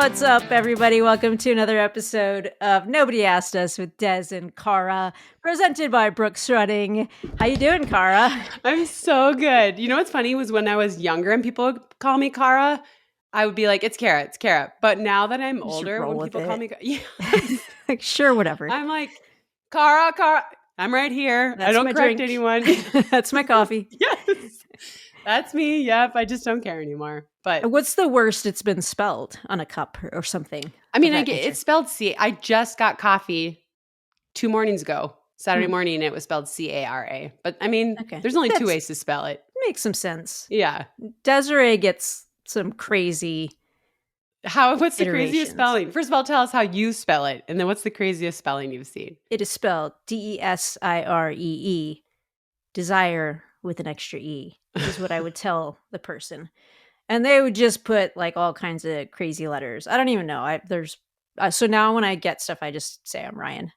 What's up, everybody? Welcome to another episode of Nobody Asked Us with Des and Cara, presented by Brooks Running. How you doing, Cara? I'm so good. You know what's funny was when I was younger and people would call me Cara, I would be like, it's Cara, it's Cara. But now that I'm older, when people call me like, sure, whatever. I'm like, Cara, I'm right here. That's I don't my correct drink. anyone. That's my coffee. Yes. That's me. Yep. I just don't care anymore. But what's the worst it's been spelled on a cup or something? I mean, it's spelled C. I just got coffee 2 mornings ago. Saturday morning, it was spelled C-A-R-A. But I mean, there's only 2 ways to spell it. Makes some sense. Yeah. Desiree gets some crazy What's the craziest spelling? First of all, tell us how you spell it. And then what's the craziest spelling you've seen? It is spelled D-E-S-I-R-E-E. Desire with an extra E is what I would tell the person. And they would just put like all kinds of crazy letters. I don't even know. So now when I get stuff, I just say I'm Ryan.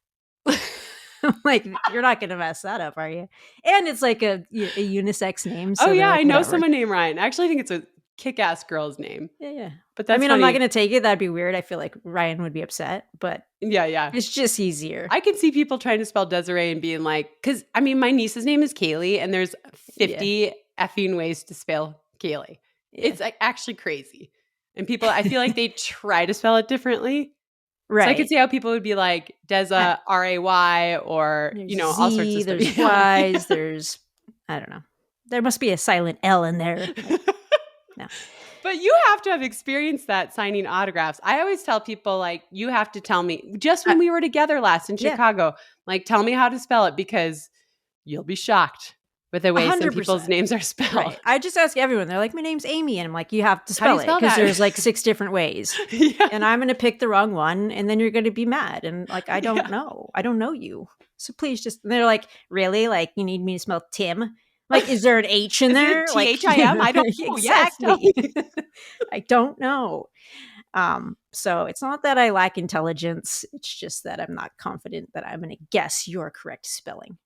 Like, you're not going to mess that up, are you? And it's like a unisex name. So I know whatever. someone named Ryan. I actually think it's a kick-ass girl's name. Yeah. But that's funny. I'm not going to take it. That'd be weird. I feel like Ryan would be upset, but yeah. It's just easier. I can see people trying to spell Desiree and being like, because I mean, my niece's name is Kaylee and there's 50 effing ways to spell Kaylee. Yeah. It's like actually crazy. And people, I feel like they try to spell it differently. Right. So I could see how people would be like Deza, R-A-Y, or, there's all sorts of stuff. There's Y's, there's, I don't know. There must be a silent L in there. No. But you have to have experienced that signing autographs. I always tell people, like, you have to tell me, just when we were together last in Chicago, like, tell me how to spell it because you'll be shocked with the way 100%. Some people's names are spelled. Right. I just ask everyone. They're like, my name's Amy. And I'm like, you have to spell it because there's like 6 different ways. Yeah. And I'm going to pick the wrong one and then you're going to be mad. And like, I don't know. I don't know you. So please just, and they're like, really? Like, you need me to spell Tim? Like, is there an H in there? Like T-H-I-M? I don't know. Exactly. I don't know. So it's not that I lack intelligence. It's just that I'm not confident that I'm going to guess your correct spelling.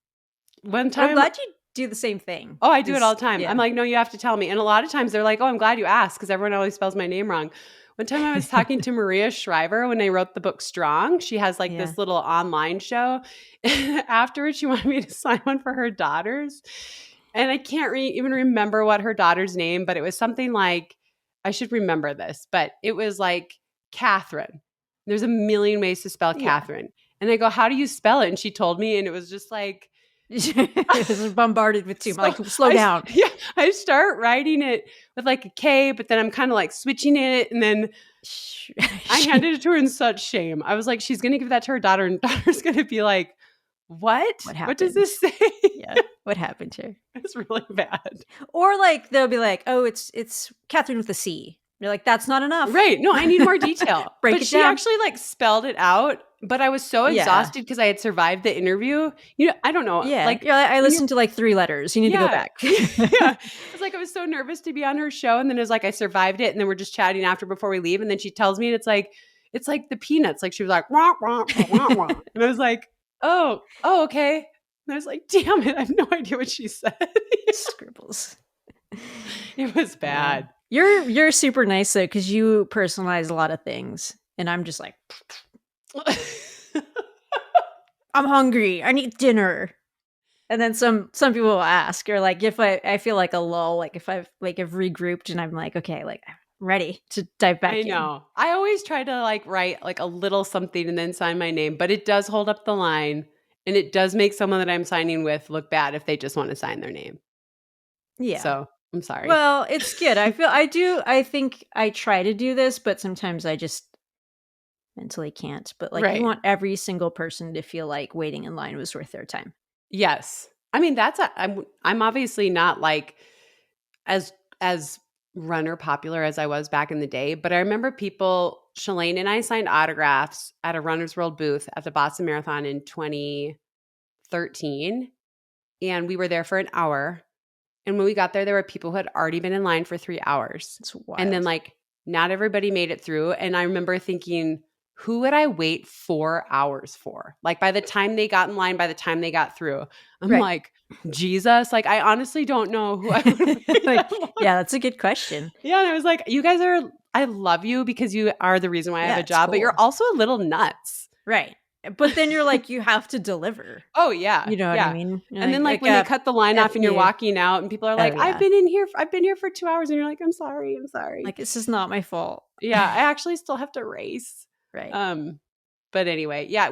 One time, I'm glad you do the same thing. Oh, I do it all the time. Yeah. I'm like, no, you have to tell me. And a lot of times they're like, oh, I'm glad you asked because everyone always spells my name wrong. One time I was talking to Maria Shriver when I wrote the book Strong. She has like this little online show. Afterwards, she wanted me to sign one for her daughters. And I can't even remember what her daughter's name, but it was something like, I should remember this, but it was like Catherine. There's a million ways to spell Catherine. And I go, how do you spell it? And she told me, and it was just like, it was bombarded with too much. Like, slow down. I start writing it with like a K, but then I'm kind of like switching it. And then I handed it to her in such shame. I was like, she's going to give that to her daughter, and daughter's going to be like, what does this say? Yeah. What happened to her? It's really bad. Or like, they'll be like, oh, it's Catherine with a C. You're like, that's not enough. Right. No, I need more detail. Break but it she down. Actually like spelled it out, but I was so exhausted because I had survived the interview. You know, I don't know. Yeah. Like I listened to like 3 letters. You need to go back. Yeah. It's like I was so nervous to be on her show. And then it was like I survived it. And then we're just chatting after before we leave. And then she tells me, and it's like the Peanuts. Like she was like, wah, wah, wah, wah. And I was like, oh, okay. And I was like, damn it, I have no idea what she said. Scribbles. It was bad. You're super nice though, because you personalize a lot of things. And I'm just like, I'm hungry. I need dinner. And then some people will ask, or like if I feel like a lull, like if I've regrouped and I'm like, okay, like I'm ready to dive back in. I know. I always try to like write like a little something and then sign my name, but it does hold up the line. And it does make someone that I'm signing with look bad if they just want to sign their name. Yeah. So I'm sorry. Well, it's good. I think I try to do this, but sometimes I just mentally can't. But like, you want every single person to feel like waiting in line was worth their time. Yes. I mean, I'm obviously not like as runner popular as I was back in the day, but I remember Shalane and I signed autographs at a Runner's World booth at the Boston Marathon in 2013. And we were there for an hour. And when we got there were people who had already been in line for 3 hours. That's wild. And then like not everybody made it through. And I remember thinking, who would I wait 4 hours for? Like by the time they got in line, by the time they got through, I'm like, Jesus, like I honestly don't know who I would wait. Yeah, that's a good question. Yeah. And I was like, you guys are I love you because you are the reason why I have Yeah, a it's job, but you're cool. also a little nuts. Right. But then you're like, you have to deliver. Oh, yeah, You know what I yeah. mean? You're And then, like, like, when they cut the line F off and you're you. walking out and people are Oh, like, yeah. I've been here for 2 hours," and you're like, "I'm sorry, I'm sorry." Like, this is not my fault. Yeah, I actually still have to race. Right. But anyway, yeah,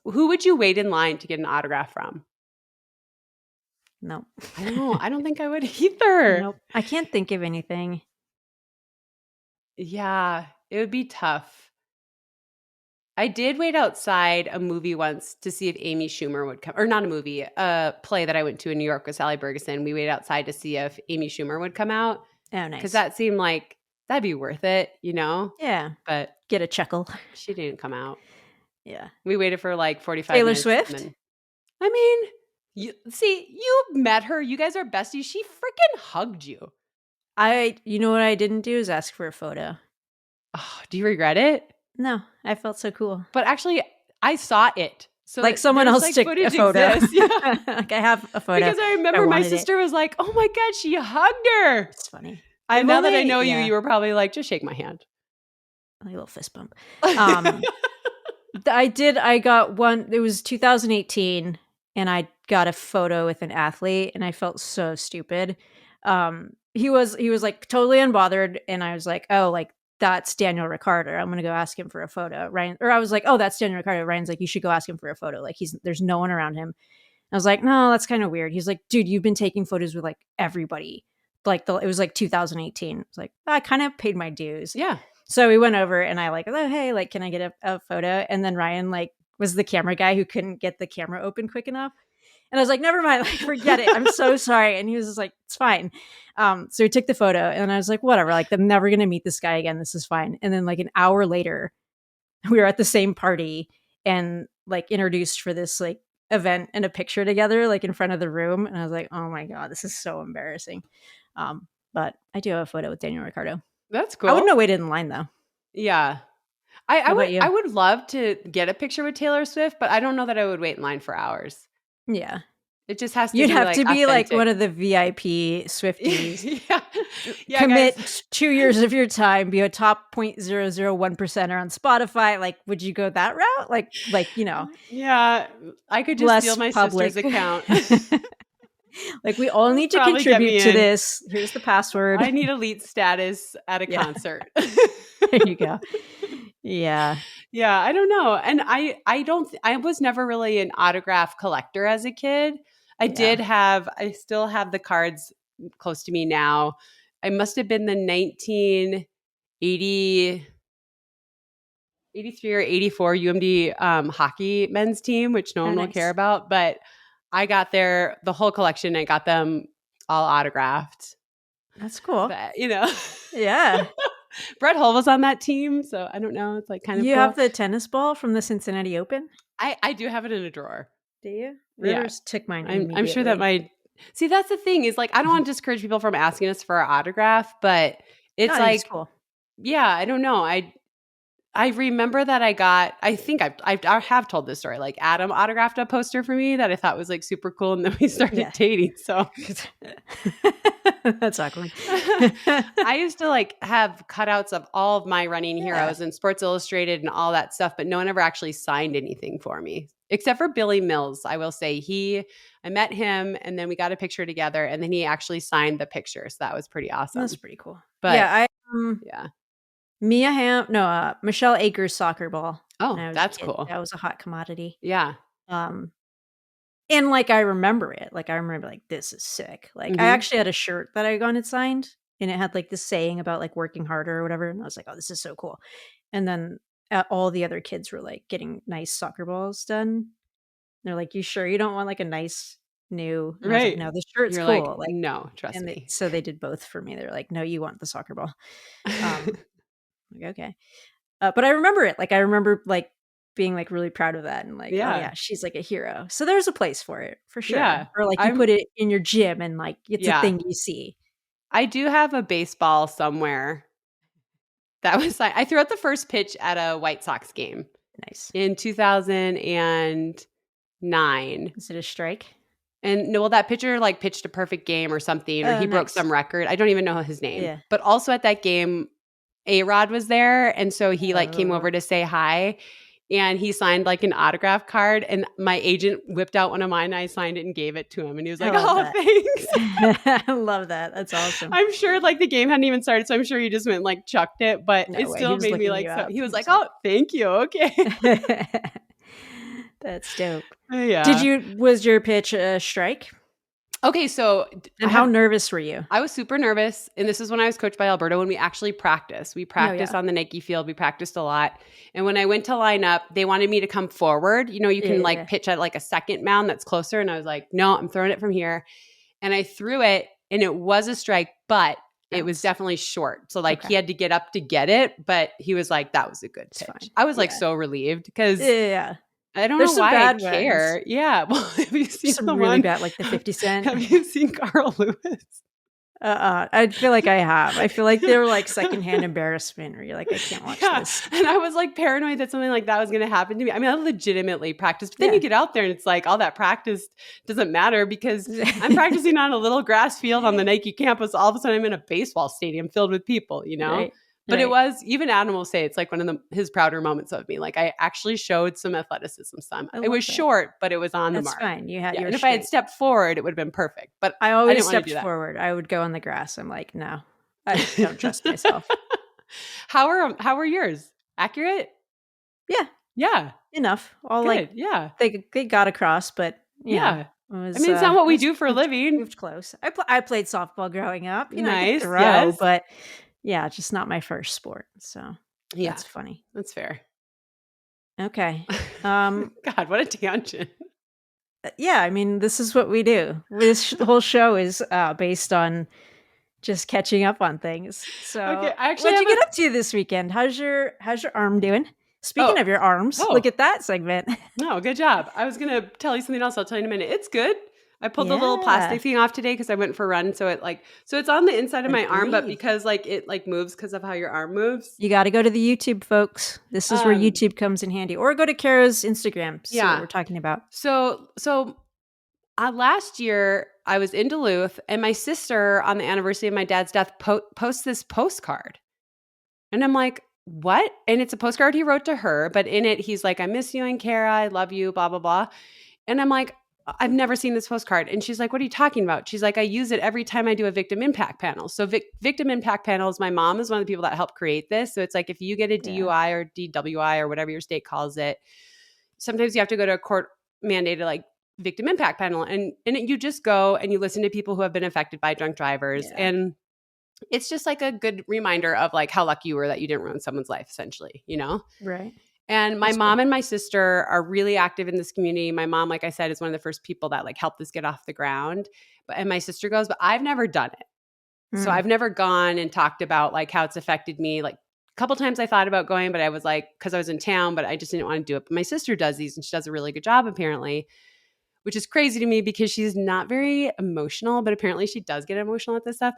who would you wait in line to get an autograph from? Nope. I don't think I would either. Nope. I can't think of anything. Yeah, it would be tough. I did wait outside a movie once to see if Amy Schumer would come, or not a movie, a play that I went to in New York with Sally Bergeson. We waited outside to see if Amy Schumer would come out Oh, because nice. that seemed like that'd be worth it, you know? Yeah. But Get a chuckle. she didn't come out. Yeah. We waited for like 45 Taylor minutes and Swift? then, I mean, you met her. You guys are besties. She freaking hugged you. You know what I didn't do is ask for a photo. Oh, do you regret it? No, I felt so cool. But actually, I saw it. So Like someone there's else like took a footage photo. exists. Yeah. Like I have a photo. Because I I remember my wanted it. sister was like, "Oh my God, she hugged her." It's funny. And now that I know you, yeah, you were probably like, "Just shake my hand." like a little fist bump. I got one, it was 2018, and I got a photo with an athlete, and I felt so stupid. He was like totally unbothered, and I was like, "Oh, like that's Daniel Ricciardo. I'm gonna go ask him for a photo." Ryan, or I was like, "Oh, that's Daniel Ricciardo." Ryan's like, "You should go ask him for a photo. Like there's no one around him." I was like, "No, that's kind of weird." He's like, "Dude, you've been taking photos with like everybody." Like it was like 2018. It's like I kind of paid my dues. Yeah. So we went over and I like, "Oh, hey, like, can I get a photo?" And then Ryan like was the camera guy who couldn't get the camera open quick enough. And I was like, "Never mind, like, forget it. I'm so sorry." And he was just like, "It's fine." So he took the photo and I was like, "Whatever, like I'm never gonna meet this guy again. This is fine." And then like an hour later, we were at the same party and like introduced for this like event and a picture together, like in front of the room. And I was like, "Oh my God, this is so embarrassing." But I do have a photo with Daniel Ricciardo. That's I wouldn't cool. have waited in line though. Yeah. How about you? I would love to get a picture with Taylor Swift, but I don't know that I would wait in line for hours. Yeah. It just has to You'd be have like to be like authentic. one of the VIP Swifties. Yeah. Yeah, Commit guys. 2 years of your time, be a top 0.001% on Spotify. Like, would you go that route? Yeah, I could just steal Less my sister's public. account. Like, we all That'll need to probably get contribute me to in. this. Here's the password. I need elite status at a Yeah, concert. there you go. Yeah, Yeah, I don't know. And I was never really an autograph collector as a kid. yeah. I still have the cards close to me now. I must have been the 1980 83 or 84 UMD hockey men's team, which no Oh, one will care nice. about, but I got the whole collection and got them all autographed. That's cool. But, Yeah. Brett Hull was on that team, so I don't know. It's like kind of You cool. have the tennis ball from the Cincinnati Open? I do have it in a drawer. Do you? Yeah. Rivers took mine I'm sure that immediately. see, that's the thing is like, I don't want to discourage people from asking us for our autograph, but No, it's I think it's like, cool. yeah, I don't know. I remember that I think I have told this story. Like Adam autographed a poster for me that I thought was like super cool, and then we started Yeah. dating. So That's awkward. I used to like have cutouts of all of my running Yeah. heroes and Sports Illustrated and all that stuff, but no one ever actually signed anything for me except for Billy Mills. I will say I met him and then we got a picture together and then he actually signed the picture. So that was pretty awesome. That's pretty cool. But Yeah, yeah. Michelle Akers soccer ball when Oh, I was a that's kid. cool. That was a hot commodity. Yeah. Um, and, like, I remember it. Like, I remember, like, this is sick. Like, I Mm-hmm. actually had a shirt that I wanted signed, and it had, like, this saying about, like, working harder or whatever, and I was like, "Oh, this is so cool." And then, all the other kids were, like, getting nice soccer balls done. They're like, "You sure you don't want, like, a nice new?" And I was like, Right. "No, this shirt's You're like, cool." Like, no, trust and me. so they did both for me. They're like, "No, you want the soccer ball." Um, like, "Okay." But I remember it. Like, I remember, like, being, like, really proud of that and, like, "Oh, Yeah. yeah, she's, like, a hero." So there's a place for it, for sure. Yeah. Or, like, you put it in your gym and, like, it's a Yeah. thing you see. I do have a baseball somewhere that was like, I threw out the first pitch at a White Sox game Nice. in 2009. Is it a strike? And no, well, that pitcher like pitched a perfect game or something, or Oh, he broke nice. some record. I don't even know his name. Yeah. But also at that game, A-Rod was there. And so he like came Oh. over to say hi. And he signed like an autograph card. And my agent whipped out one of mine. And I signed it and gave it to him. And he was I like, love oh, that. thanks. I love that. That's awesome. I'm sure like the game hadn't even started. So I'm sure he just went and, like chucked it. But No it way. He still was made me looking like, you so up. he was He like, was like oh, thank you. Okay. That's dope. Yeah. Was your pitch a strike? Okay. So And how nervous were you? I was super nervous. And this is when I was coached by Alberto when we actually practiced. We Oh, practiced on the Nike field. We practiced a lot. And when I went to line up, they wanted me to come forward. You know, you can like Yeah. pitch at like a second mound that's closer. And I was like, no, I'm throwing it from here. And I threw it and it was a strike, but it was Bounce. definitely short. So like Okay. he had to get up to get it, but he was like, that was a good It's pitch. fine. I was like Yeah. so relieved because Yeah. I don't There's know some why I bad ones. care. Yeah. Well, have you seen Some the really one? bad, like the 50 Cent. Have you seen Carl Lewis? I feel like I have. I feel like they're like secondhand embarrassment where you're like, I can't watch Yeah. this. And I was like paranoid that something like that was going to happen to me. I mean, I legitimately practiced, but then Yeah. you get out there and it's like all that practice doesn't matter because I'm practicing on a little grass field on the Nike campus. All of a sudden I'm in a baseball stadium filled with people, you know? Right. But it Right. was, even Adam will say, it's like one of his prouder moments of me. Like I actually showed some athleticism. I It love was that. short, but it was on the That's mark. fine. Yeah. You're And if I had straight. stepped forward, it would have been perfect. But I I always didn't want to stepped do that. forward. I would go on the grass. I'm like, no, I don't trust myself. How are yours? Accurate? Yeah, Yeah. enough. All Good. like Yeah. they got across, but Yeah. it I was mean, it's not what we was do for a living. moved close. I played softball growing up. I could Nice. throw, Yes. but yeah, just not my first sport. So Yeah. that's funny. That's fair. Okay. God, what a tangent. Yeah, I mean, this is what we do. This whole show is based on just catching up on things. Okay. So, I actually what'd you have get up to this weekend? How's your arm doing? oh, Speaking of your arms, oh, look at that segment. no, good job. I was going to tell you something else. I'll tell you in a minute. It's good. I pulled the little Yeah, plastic thing off today because I went for a run. So it's on the inside of I my arm, but believe. because like it like moves because of how your arm moves. You got to go to the YouTube, folks. This is where Um, YouTube comes in handy. Or go to Kara's Instagram, see what yeah. we're talking about. So last year I was in Duluth and my sister on the anniversary of my dad's death posts this postcard. And I'm like, what? And it's a postcard he wrote to her, but in it, he's like, I miss you and Kara. I love you, blah, blah, blah. And I'm like, I've never seen this postcard. And she's like, what are you talking about? She's like, I use it every time I do a victim impact panel. So victim impact panels, my mom is one of the people that helped create this. So it's like, if you get a Yeah. DUI or DWI or whatever your state calls it, sometimes you have to go to a court mandated like victim impact panel. And you just go and you listen to people who have been affected by drunk drivers. Yeah. And it's just like a good reminder of like how lucky you were that you didn't ruin someone's life, essentially, you know? Right. And my That's mom good. and my sister are really active in this community. My mom, like I said, is one of the first people that like helped this get off the ground. And my sister goes, but I've never done it. So Mm. I've never gone and talked about like how it's affected me. Like a couple times I thought about going, but I was like, because I was in town, but I just didn't want to do it. But my sister does these and she does a really good job apparently, which is crazy to me because she's not very emotional, but apparently she does get emotional at this stuff.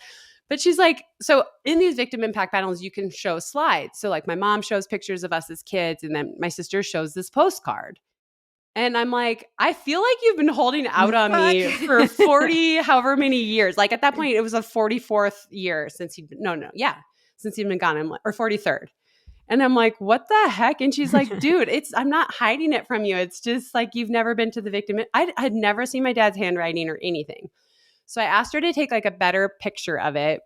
But she's like, so in these victim impact panels, you can show slides. So like my mom shows pictures of us as kids, and then my sister shows this postcard. And I'm like, I feel like you've been holding out on me for 40, however many years. Like at that point, it was a 44th year since since he'd been gone. I'm like, or 43rd. And I'm like, what the heck? And she's like, dude, I'm not hiding it from you. It's just like, you've never been to the victim. I had never seen my dad's handwriting or anything. So I asked her to take like a better picture of it.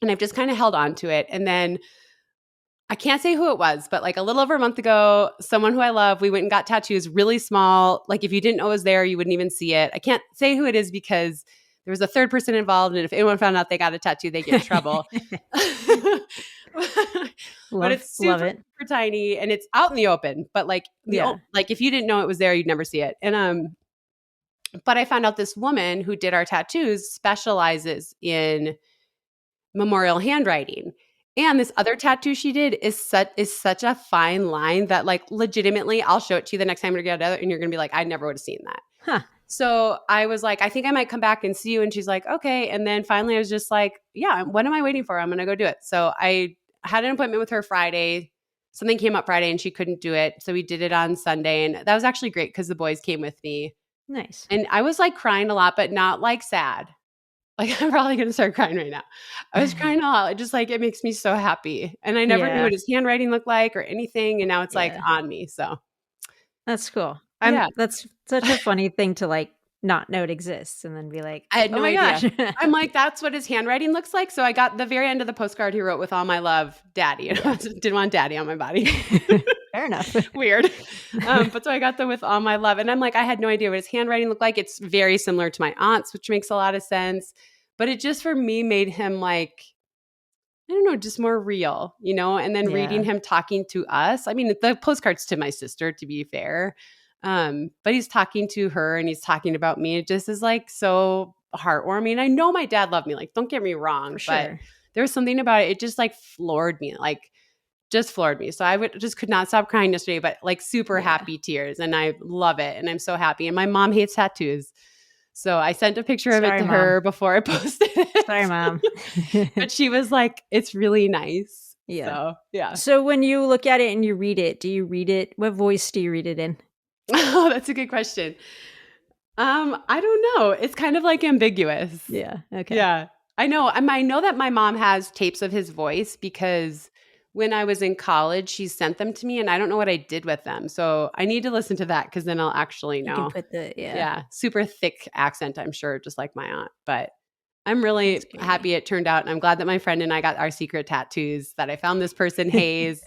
And I've just kind of held on to it. And then I can't say who it was, but like a little over a month ago, someone who I love, we went and got tattoos really small. Like if you didn't know it was there, you wouldn't even see it. I can't say who it is because there was a third person involved. And if anyone found out they got a tattoo, they get in trouble. But it's love super, it. super tiny and it's out in the open. But like like if you didn't know it was there, you'd never see it. And but I found out this woman who did our tattoos specializes in memorial handwriting. And this other tattoo she did is such a fine line that like legitimately I'll show it to you the next time we get together and you're gonna be like, I never would have seen that. Huh. So I was like, I think I might come back and see you. And she's like, okay. And then finally I was just like, yeah, what am I waiting for? I'm gonna go do it. So I had an appointment with her Friday. Something came up Friday and she couldn't do it. So we did it on Sunday. And that was actually great because the boys came with me. Nice. And I was like crying a lot, but not like sad. Like, I'm probably gonna start crying right now. I was crying all out. It just, like, it makes me so happy, and I never knew Yeah. what his handwriting looked like or anything, and now it's, like, Yeah. on me, so That's cool. yeah. That's such a funny thing to, like, not know it exists and then be like, I had "Oh no my gosh." idea. I'm like, "That's what his handwriting looks like?" So I got the very end of the postcard, he wrote, "With all my love, Daddy," and I Yeah. didn't want Daddy on my body. Fair enough. Weird. But so I got the "With all my love," and I'm like, I had no idea what his handwriting looked like. It's very similar to my aunt's, which makes a lot of sense, but it just, for me, made him, like, I don't know, just more real, you know? And then reading Yeah. him talking to us. I mean, the postcard's to my sister, to be fair. But he's talking to her and he's talking about me. It just is, like, so heartwarming. I know my dad loved me, like, don't get me For wrong, but sure. there was something about it. It just, like, floored me, like, just floored me. So I would just could not stop crying yesterday, but, like, super Yeah. happy tears. And I love it. And I'm so happy. And my mom hates tattoos. So I sent a picture of it Sorry, to mom. her before I posted Sorry, it. mom. But she was like, "It's really nice." Yeah. So, yeah. So when you look at it and you read it, do you read it what voice do you read it in? Oh, that's a good question. I don't know. It's kind of, like, ambiguous. Yeah, okay. Yeah. I know that my mom has tapes of his voice because when I was in college, she sent them to me, and I don't know what I did with them. So I need to listen to that because then I'll actually You can know. put the yeah, Yeah. Super thick accent, I'm sure, just like my aunt. But I'm that's really great. happy it turned out, and I'm glad that my friend and I got our secret tattoos, that I found this person, Hayes,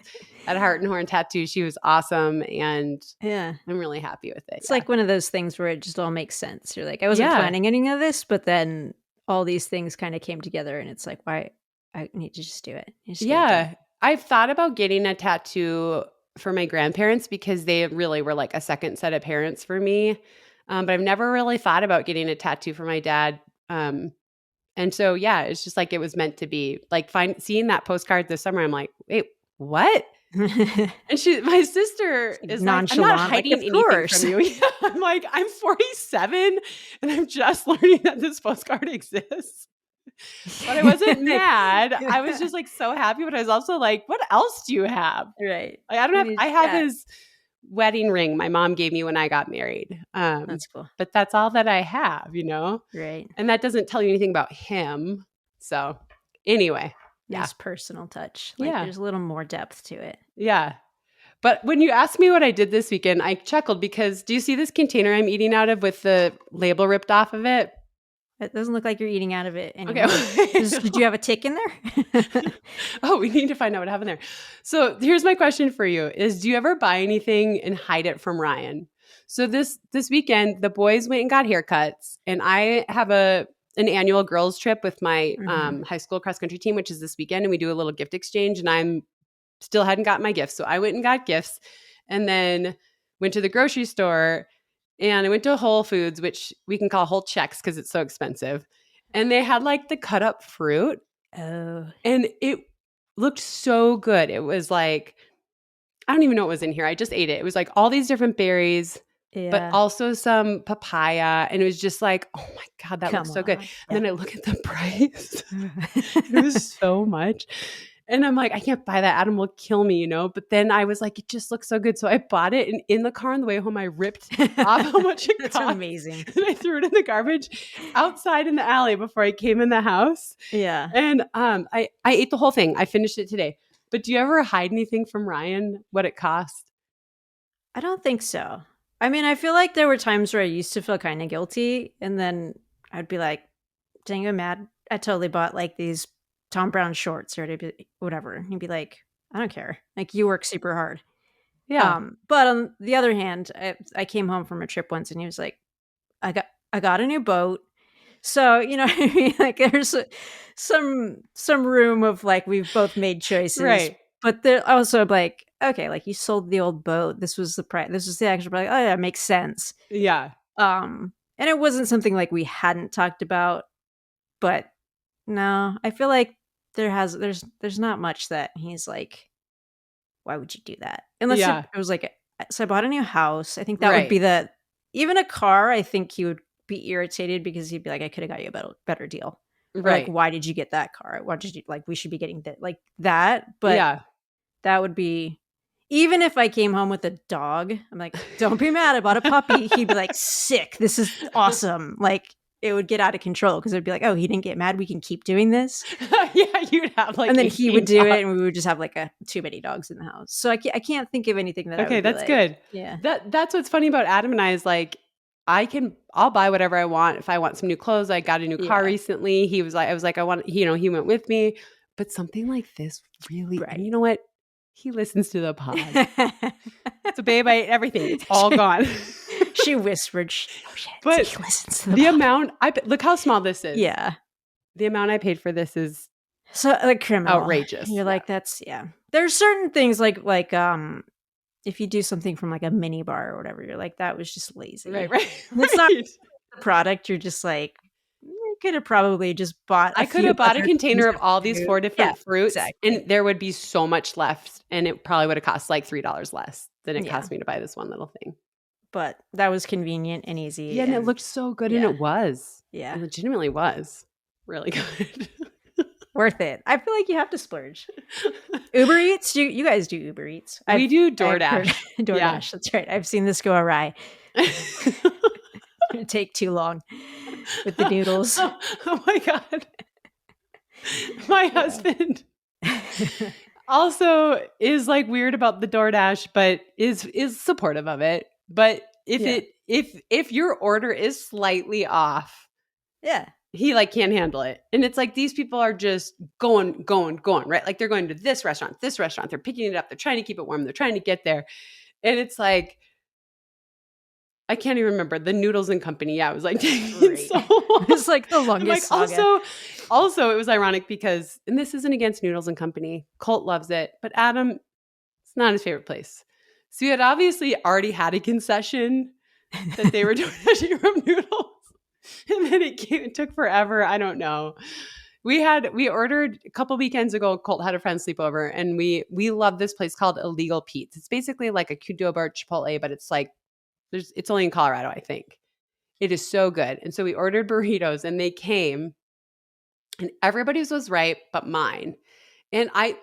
at Heart and Horn Tattoo. She was awesome, and Yeah. I'm really happy with it, It's yeah. like one of those things where it just all makes sense. You're like, "I wasn't Yeah, planning any of this," but then all these things kinda came together and it's like, "Why I need to just do it. You just get it done." yeah. I've thought about getting a tattoo for my grandparents because they really were like a second set of parents for me, but I've never really thought about getting a tattoo for my dad, and so, yeah, it's just like it was meant to be. Like, seeing that postcard this summer, I'm like, "Wait, what?" And my sister Like is like, "I'm not nonchalant, like, hiding "Of anything course." from you." Yeah, I'm like, "I'm 47, and I'm just learning that this postcard exists." But I wasn't mad. I was just, like, so happy, but I was also like, "What else do you have?" Right. Like, I don't What have do you I just have got? his wedding ring my mom gave me when I got married, That's cool. but that's all that I have, you know? Right. And that doesn't tell you anything about him. So, anyway, yeah. Nice personal touch. Like, Yeah. there's a little more depth to it. Yeah. But when you asked me what I did this weekend, I chuckled because do you see this container I'm eating out of with the label ripped off of it? It doesn't look like you're eating out of it Okay. anymore. Did you have a tick in there? Oh, we need to find out what happened there. So here's my question for you is do you ever buy anything and hide it from Ryan? So this weekend, the boys went and got haircuts, and I have an annual girls trip with my Mhm. high school cross country team, which is this weekend, and we do a little gift exchange. And I'm still hadn't got my gifts, so I went and got gifts, and then went to the grocery store, and I went to Whole Foods, which we can call Whole Checks because it's so expensive, and they had like the cut up fruit, Oh, and it looked so good. It was like I don't even know what was in here. I just ate it. It was like all these different berries, but yeah. also some papaya. And it was just like, oh my God, that Come looks so good. on. And then I look at the price. It Yeah. was so much. And I'm like, I can't buy that. Adam will kill me, you know? But then I was like, it just looks so good. So I bought it. And in the car on the way home, I ripped off how much it That's cost. amazing. And I threw it in the garbage outside in the alley before I came in the house. Yeah. And I ate the whole thing. I finished it today. But do you ever hide anything from Ryan, what it cost? I don't think so. I mean, I feel like there were times where I used to feel kinda guilty, and then I'd be like, "Dang, I'm mad. I totally bought, like, these Tom Brown shorts," or to be whatever. And he'd be like, "I don't care. Like, you work super hard." Yeah. But on the other hand, I came home from a trip once, and he was like, I got a new boat." So, you know what I mean? Like, there's some room of, like, we've both made choices, Right. but they're also, like, "Okay, like, you sold the old boat. This was the price. This was the extra." Like, "Oh, yeah, makes sense." Yeah. And it wasn't something, like, we hadn't talked about, but no, I feel like there's not much that he's like, "Why would you do that?" Unless Yeah. it was like so I bought a new house. I think that would Right. be even a car, I think he would be irritated because he'd be like, "I coulda got you a better deal." Or like, Right. "Why did you get that car? Why did you like, we should be getting that," like that, but Yeah. that would be even if I came home with a dog, I'm like, "Don't be mad, I bought a puppy." He'd be like, "Sick. This is awesome." Like, it would get out of control because it'd be like, oh, he didn't get mad. We can keep doing this. Yeah, you'd have like And then he would 18 do it dogs. and we would just have like too many dogs in the house. So I can't think of anything that I Okay, would be that's like, good. yeah. That's what's funny about Adam and I is like I'll buy whatever I want. If I want some new clothes, I got a new car Yeah. recently. I was like, I want, he went with me. But something like this really, and Right. you know what? He listens to the pod. So babe, I ate everything. It's all gone. She whispered, oh shit, But he listens to the the pod. amount look how small this is. Yeah. The amount I paid for this is So like criminal. outrageous. You're like, that's There's certain things like if you do something from like a mini bar or whatever, you're like, that was just lazy. Right. It's not the product. You're just like, I could have probably just bought I could have bought a container of all these 4 different fruits and there would be so much left and it probably would have cost like $3 less than it cost me to buy this one little thing. But that was convenient and easy. Yeah, and it looked so good and it was. Yeah. It legitimately was really good. Worth it. I feel like you have to splurge. Uber Eats? You guys do Uber Eats? We do DoorDash. DoorDash, that's right. I've seen this go awry. It'd take too long with the noodles. Oh my God. My husband also is like weird about the DoorDash, but is supportive of it. But if your order is slightly off, he like can't handle it. And it's like these people are just going, right? Like they're going to this restaurant, they're picking it up, they're trying to keep it warm, they're trying to get there. And it's like, I can't even remember the Noodles and Company. Yeah, it was like taking so long. It's like the longest saga. Also, it was ironic because, and this isn't against Noodles and Company. Colt loves it, but Adam, it's not his favorite place. So you had obviously already had a concession that they were doing from Noodles, and then it took forever. I don't know. We ordered a couple weekends ago. Colt had a friend sleep over, and we love this place called Illegal Pete's. It's basically like a Qdoba or Chipotle, but it's like it's only in Colorado, I think. It is so good. And so we ordered burritos and they came and everybody's was right, but mine. And I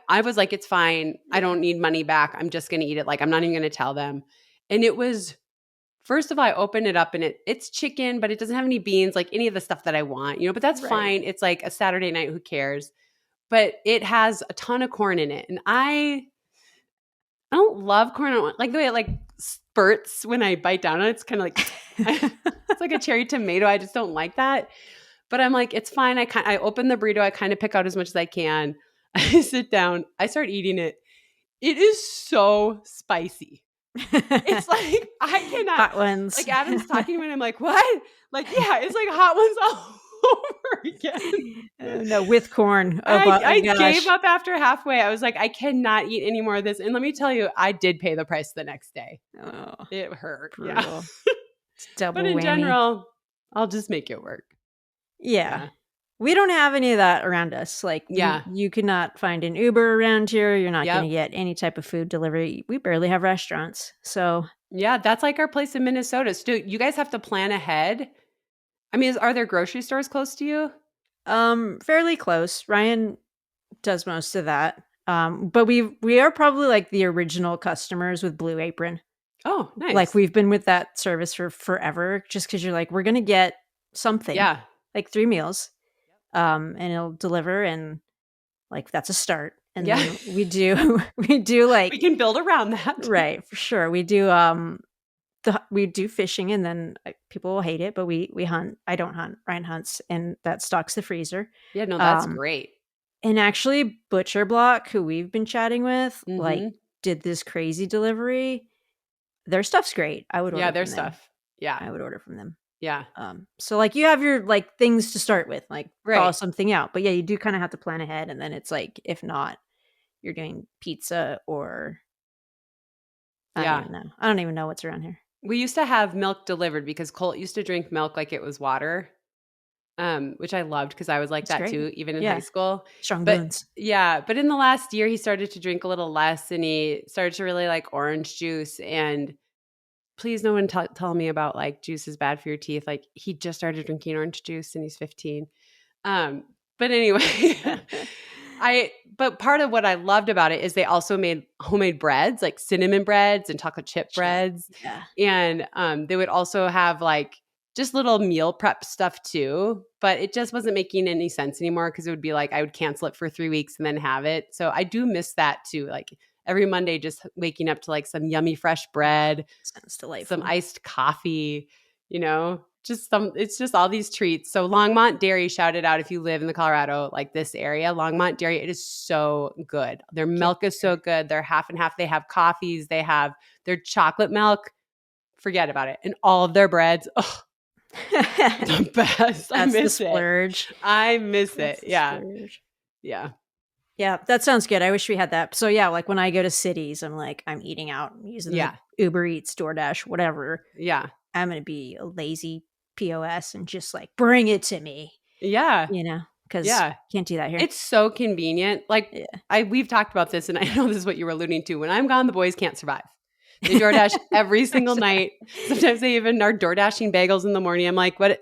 was like, it's fine. I don't need money back. I'm just going to eat it. Like, I'm not even going to tell them. And it was, first of all, I opened it up and it's chicken, but it doesn't have any beans, like any of the stuff that I want, but that's fine. It's like a Saturday night. Who cares? But it has a ton of corn in it. And I don't love corn. I don't like the way it like spurts when I bite down on it. It's kind of like, it's like a cherry tomato. I just don't like that. But I'm like, it's fine. I open the burrito. I kind of pick out as much as I can. I sit down. I start eating it. It is so spicy. It's like, I cannot. Hot ones. Like Adam's talking to me and I'm like, what? Like, yeah, it's like hot ones all over again. No, with corn. Oh, I gave up after halfway. I was like, I cannot eat any more of this. And let me tell you, I did pay the price the next day. Oh, it hurt. brutal. Yeah. It's double but in whammy. general, I'll just make it work. Yeah. We don't have any of that around us. Like, you cannot find an Uber around here. You're not going to get any type of food delivery. We barely have restaurants. So, yeah, that's like our place in Minnesota. So you guys have to plan ahead. I mean, are there grocery stores close to you? Fairly close. Ryan does most of that. But we are probably like the original customers with Blue Apron. Oh, nice. Like we've been with that service for forever, just because you're like, we're going to get something. Yeah. Like 3 meals. And it'll deliver, and like that's a start. And then we do like, we can build around that. Right, for sure. We do we do fishing, and then people will hate it, but we hunt. I don't hunt. Ryan hunts, and that stocks the freezer. Yeah, no, that's great. And actually, Butcher Block, who we've been chatting with, like did this crazy delivery. Their stuff's great. I would order their from stuff. them. Yeah, I would order from them. Yeah. So like you have your like things to start with, like follow something out. But yeah, you do kind of have to plan ahead, and then it's like, if not, you're doing pizza or I don't even know what's around here. We used to have milk delivered because Colt used to drink milk like it was water. Which I loved because I was like that too, even in high school. Strong bones. Yeah. But in the last year, he started to drink a little less, and he started to really like orange juice. And please, no one tell me about like juice is bad for your teeth. Like he just started drinking orange juice and he's 15. But anyway, but part of what I loved about it is they also made homemade breads, like cinnamon breads and chocolate chip breads. Yeah. And they would also have like just little meal prep stuff too, but it just wasn't making any sense anymore because it would be like I would cancel it for 3 weeks and then have it. So I do miss that too. Like every Monday, just waking up to like some yummy fresh bread, Sounds some delightful. iced coffee, it's just all these treats. So Longmont Dairy, shout it out if you live in the Colorado, like this area. Longmont Dairy, it is so good. Their Get milk is there. so good. They're half and half. They have coffees. They have their chocolate milk. Forget about it. And all of their breads. Oh, the best. I That's the miss it. splurge. I miss it. That's the Yeah. splurge. Yeah. Yeah, that sounds good. I wish we had that. So yeah, like when I go to cities, I'm like, I'm eating out, I'm using the Yeah. Uber Eats, DoorDash, whatever. Yeah. I'm gonna be a lazy POS and just like bring it to me, Yeah. because Yeah. can't do that here. It's so convenient. Like Yeah. we've talked about this, and I know this is what you were alluding to. When I'm gone, the boys can't survive. They DoorDash every single night. Sometimes they even are door dashing bagels in the morning. I'm like, what are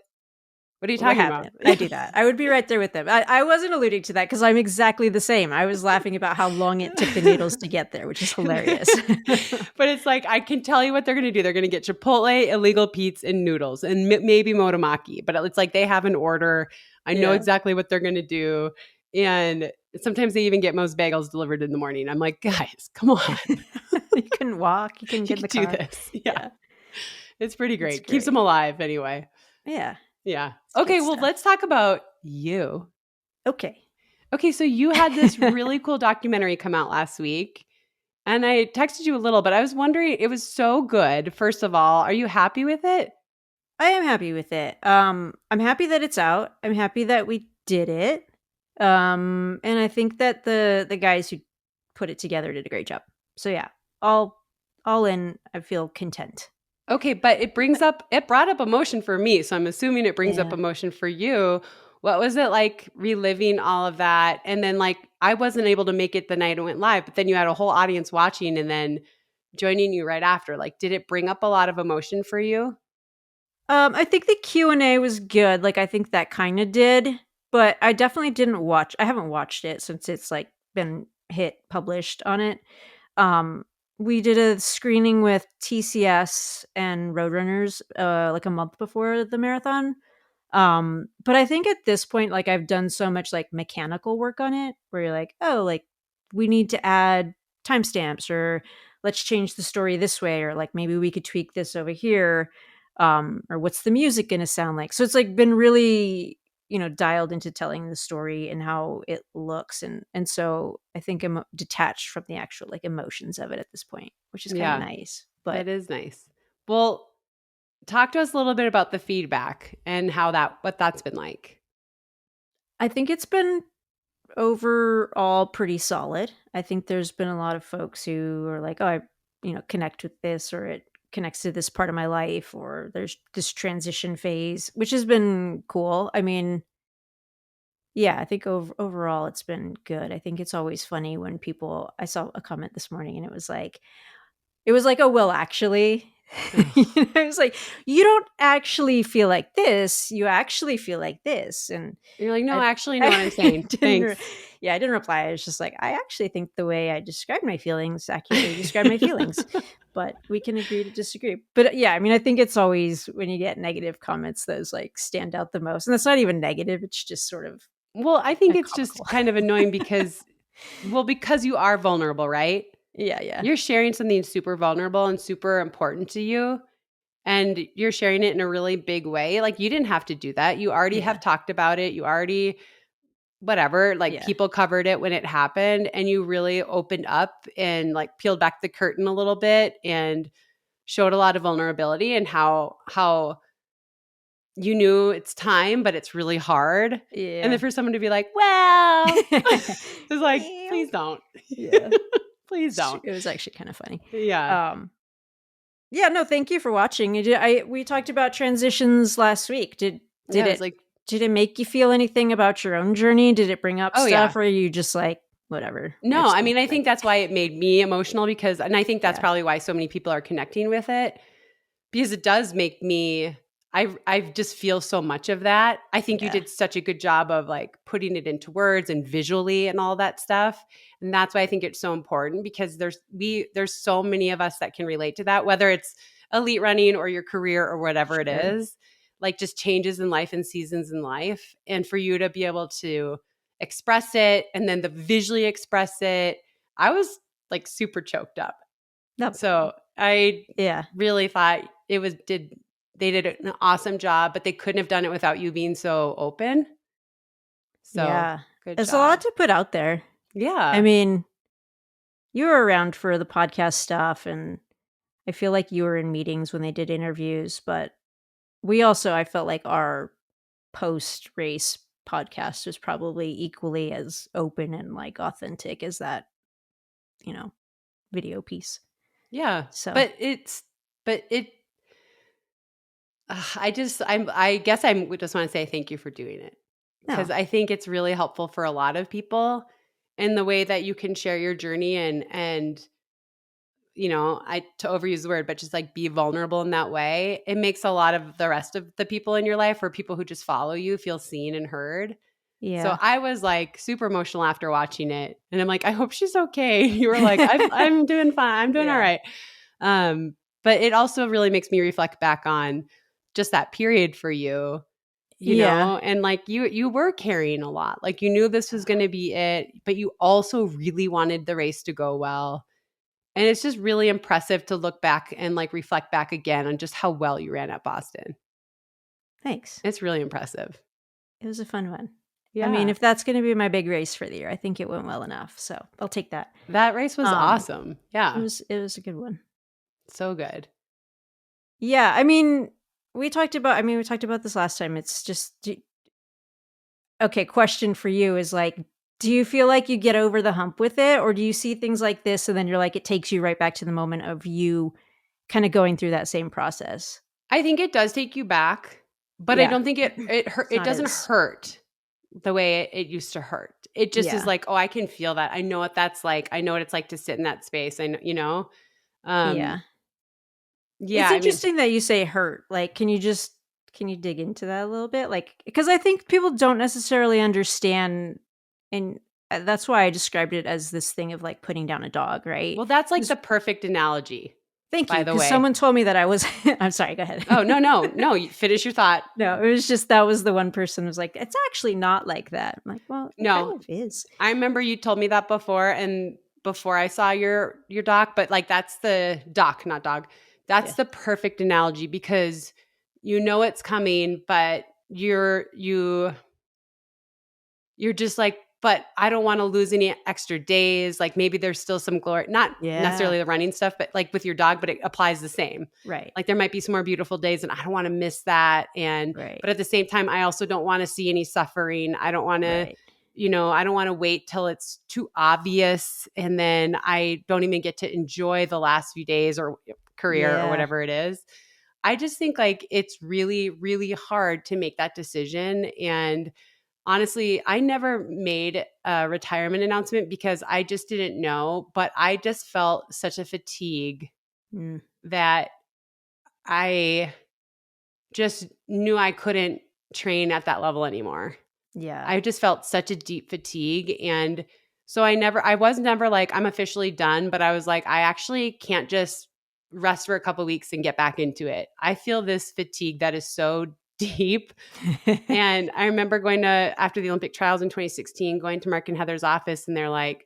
you What talking about? happened? I do that. I would be right there with them. I wasn't alluding to that because I'm exactly the same. I was laughing about how long it took the noodles to get there, which is hilarious. But it's like, I can tell you what they're going to do. They're going to get Chipotle, illegal Pete's, and noodles, and maybe Motomaki. But it's like they have an order. I know Yeah. exactly what they're going to do. And sometimes they even get Moe's bagels delivered in the morning. I'm like, guys, come on. You can walk. You can You get in can the do car. this. Yeah. Yeah, It's pretty it's great. Keeps great. them alive anyway. Yeah, Yeah. it's Okay. good Well, stuff. let's talk about you. Okay. Okay. So you had this really cool documentary come out last week. And I texted you a little, but I was wondering, it was so good. First of all, are you happy with it? I am happy with it. I'm happy that it's out. I'm happy that we did it. And I think that the guys who put it together did a great job. So yeah, all in. I feel content. Okay, but it brought up emotion for me. So I'm assuming it brings up Yeah. emotion for you. What was it like reliving all of that? And then, like, I wasn't able to make it the night it went live, but then you had a whole audience watching and then joining you right after. Like, did it bring up a lot of emotion for you? I think the Q&A was good. Like I think that kind of did, but I definitely didn't watch. I haven't watched it since it's like been published on it. Um, we did a screening with TCS and Roadrunners like a month before the marathon. But I think at this point, like I've done so much like mechanical work on it where you're like, oh, like we need to add timestamps or let's change the story this way, or like maybe we could tweak this over here. Or what's the music going to sound like? So it's like been really, dialed into telling the story and how it looks. And so I think I'm detached from the actual like emotions of it at this point, which is kind of Yeah, nice. But that is nice. Well, talk to us a little bit about the feedback and what that's been like. I think it's been overall pretty solid. I think there's been a lot of folks who are like, "Oh, I, connect with this, or it connects to this part of my life, or there's this transition phase," which has been cool. I mean, yeah, I think overall it's been good. I think it's always funny when people I saw a comment this morning and it was like, "Oh, well, actually." It was like, "You don't actually feel like this, you actually feel like this." And You're like, no, I I actually know what I'm I saying. didn't Thanks. re yeah, I didn't reply. I was just like, "I actually think the way I described my feelings accurately describe my feelings, but we can agree to disagree." But, yeah, I mean, I think it's always when you get negative comments, those, like, stand out the most, and it's not even negative, it's just sort of, Well, I think it's comical. just kind of annoying because you are vulnerable, right? Yeah, yeah. You're sharing something super vulnerable and super important to you, and you're sharing it in a really big way. Like, you didn't have to do that. You already Yeah, have talked about it. You already whatever, like, yeah, people covered it when it happened, and you really opened up and, like, peeled back the curtain a little bit and showed a lot of vulnerability and how you knew it's time, but it's really hard. And then yeah. for someone to be like, "Well," it's like, Well, "Please don't. yeah. Please don't." It was actually kinda funny. Yeah. Um, yeah, no, thank you for watching. We talked about transitions last week. Did Yeah, it was it like, did it make you feel anything about your own journey? Did it bring up "Oh, yeah." stuff, or are you just like, "Whatever, I No, just I don't mean, I like." think that's why it made me emotional and I think that's Yeah, probably why so many people are connecting with it. Because it does make me I just feel so much of that. I think you yeah, did such a good job of, like, putting it into words and visually and all that stuff, and that's why I think it's so important because there's so many of us that can relate to that, whether it's elite running or your career or whatever it sure. is. like just changes in life and seasons in life. And for you to be able to express it and then to visually express it, I was like super choked up. No. So I Yeah. really thought they did an awesome job, but they couldn't have done it without you being so open. So Yeah. good It's a lot job. to put out there. I Yeah. mean, you were around for the podcast stuff, and I feel like you were in meetings when they did interviews, but we also, I felt like our post race podcast was probably equally as open and like authentic as that, you know, video piece. Yeah. So, But it I guess I just want to say thank you for doing it, because no. I think it's really helpful for a lot of people in the way that you can share your journey and I to overuse the word, but just like be vulnerable in that way. It makes a lot of the rest of the people in your life or people who just follow you feel seen and heard. So Yeah. I was like super emotional after watching it, and I'm like, I hope she's okay. You were like, I'm doing fine. I'm doing all Yeah. right. But it also really makes me reflect back on just that period for you, Yeah. and like you were carrying a lot. Like you knew this was going to be it, but you also really wanted the race to go well. And it's just really impressive to look back and like reflect back again on just how well you ran at Boston. Thanks. It's really impressive. It was a fun one. I mean, Yeah. if that's going to be my big race for the year, I think it went well enough. So I'll take that. That race was Um, awesome. it Yeah. was it was a good one. So good. Yeah, I mean, we talked about this last time. It's just okay, question for you is like, do you feel like you get over the hump with it, or do you see things like this and then you're like it takes you right back to the moment of you kind of going through that same process? I think it does take you back, but I Yeah. don't think it hurt. It's It not doesn't as hurt the way it used to hurt. It just is yeah. like, oh, I can feel that. I know what that's like. I know what it's like to sit in that space. And. Um, Yeah. yeah, It's I mean, interesting that you say hurt. Like, can you dig into that a little bit? Like, because I think people don't necessarily understand, and that's why I described it as this thing of like putting down a dog, right? well, that's like 'Cause- the perfect analogy, Thank by you, the because way. someone told me that I was. I'm sorry. Go ahead. Oh, no, no, no. You finish your thought. No, it was just that was the one person who was like, it's actually not like that. I'm like, well, it kind No, of is. I remember you told me that before, and before I saw your doc, but like that's the doc, not dog. That's Yeah. the perfect analogy because you know it's coming, but you're just like, but I don't want to lose any extra days. Like maybe there's still some glory, not Yeah. necessarily the running stuff, but like with your dog, but it applies the same. Right. Like there might be some more beautiful days and I don't want to miss that. Right. But at the same time, I also don't want to see any suffering. I don't want to, Right. I don't want to wait till it's too obvious. And then I don't even get to enjoy the last few days or career or Yeah. whatever it is. I just think like it's really, really hard to make that decision. And honestly, I never made a retirement announcement because I just didn't know, but I just felt such a fatigue Mm, that I just knew I couldn't train at that level anymore. yeah. I just felt such a deep fatigue. And so I was never like, I'm officially done, but I was like, I actually can't just rest for a couple weeks and get back into it. I feel this fatigue that is so deep. And I remember going to, after the Olympic trials in 2016, going to Mark and Heather's office, and they're like,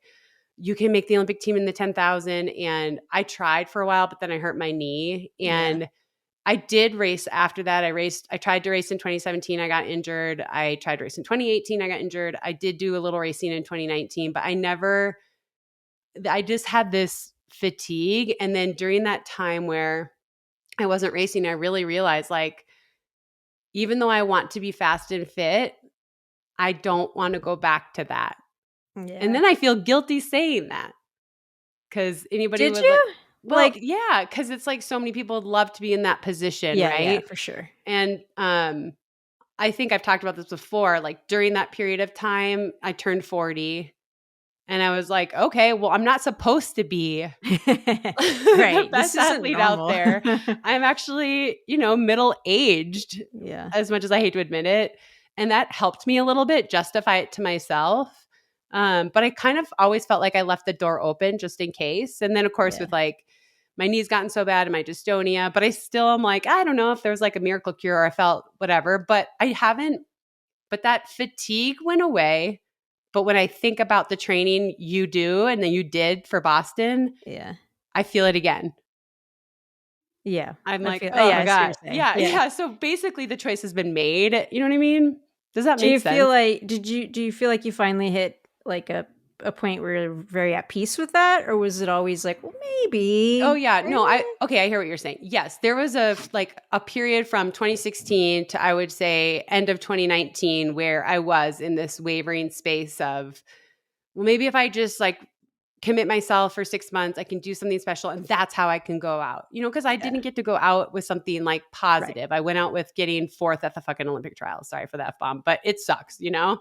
you can make the Olympic team in the 10,000. And I tried for a while, but then I hurt my knee. Yeah. And I did race after that. I tried to race in 2017. I got injured. I tried to race in 2018. I got injured. I did do a little racing in 2019, but I just had this fatigue. And then during that time where I wasn't racing, I really realized like, even though I want to be fast and fit, I don't want to go back to that. And Yeah. then I feel guilty saying that because anybody Did would like, you? well, Like, yeah, because it's like so many people would love to be in that position, yeah, yeah, right? for sure. And I think I've talked about this before. Like during that period of time, I turned 40 and I was like, okay, well, I'm not supposed to be the Right. This best isn't athlete out normal. there. I'm actually, middle aged, Yeah. as much as I hate to admit it. And that helped me a little bit justify it to myself. But I kind of always felt like I left the door open just in case. And then, of course, Yeah. with like my knee's gotten so bad and my dystonia, but I still am like, I don't know if there's like a miracle cure or I felt whatever, but I haven't, but that fatigue went away. But when I think about the training you do and then you did for Boston, Yeah. I feel it again. Yeah. I'm like, Yeah, oh my I see what God. you're saying. Yeah. Yeah. Yeah. So basically the choice has been made. You know what I mean? Does that Do make you feel sense? like do you feel like you finally hit like a point where you're very at peace with that, or was it always like, well, Oh maybe? yeah, no, Eh, okay, I hear what you're saying. Yes, there was a period from 2016 to I would say end of 2019 where I was in this wavering space of, well, maybe if I just like commit myself for 6 months, I can do something special and that's how I can go out. You know, because I Yeah. didn't get to go out with something like Right. positive. I went out with getting fourth at the fucking Olympic trials. Sorry for that bomb, but it sucks, you know?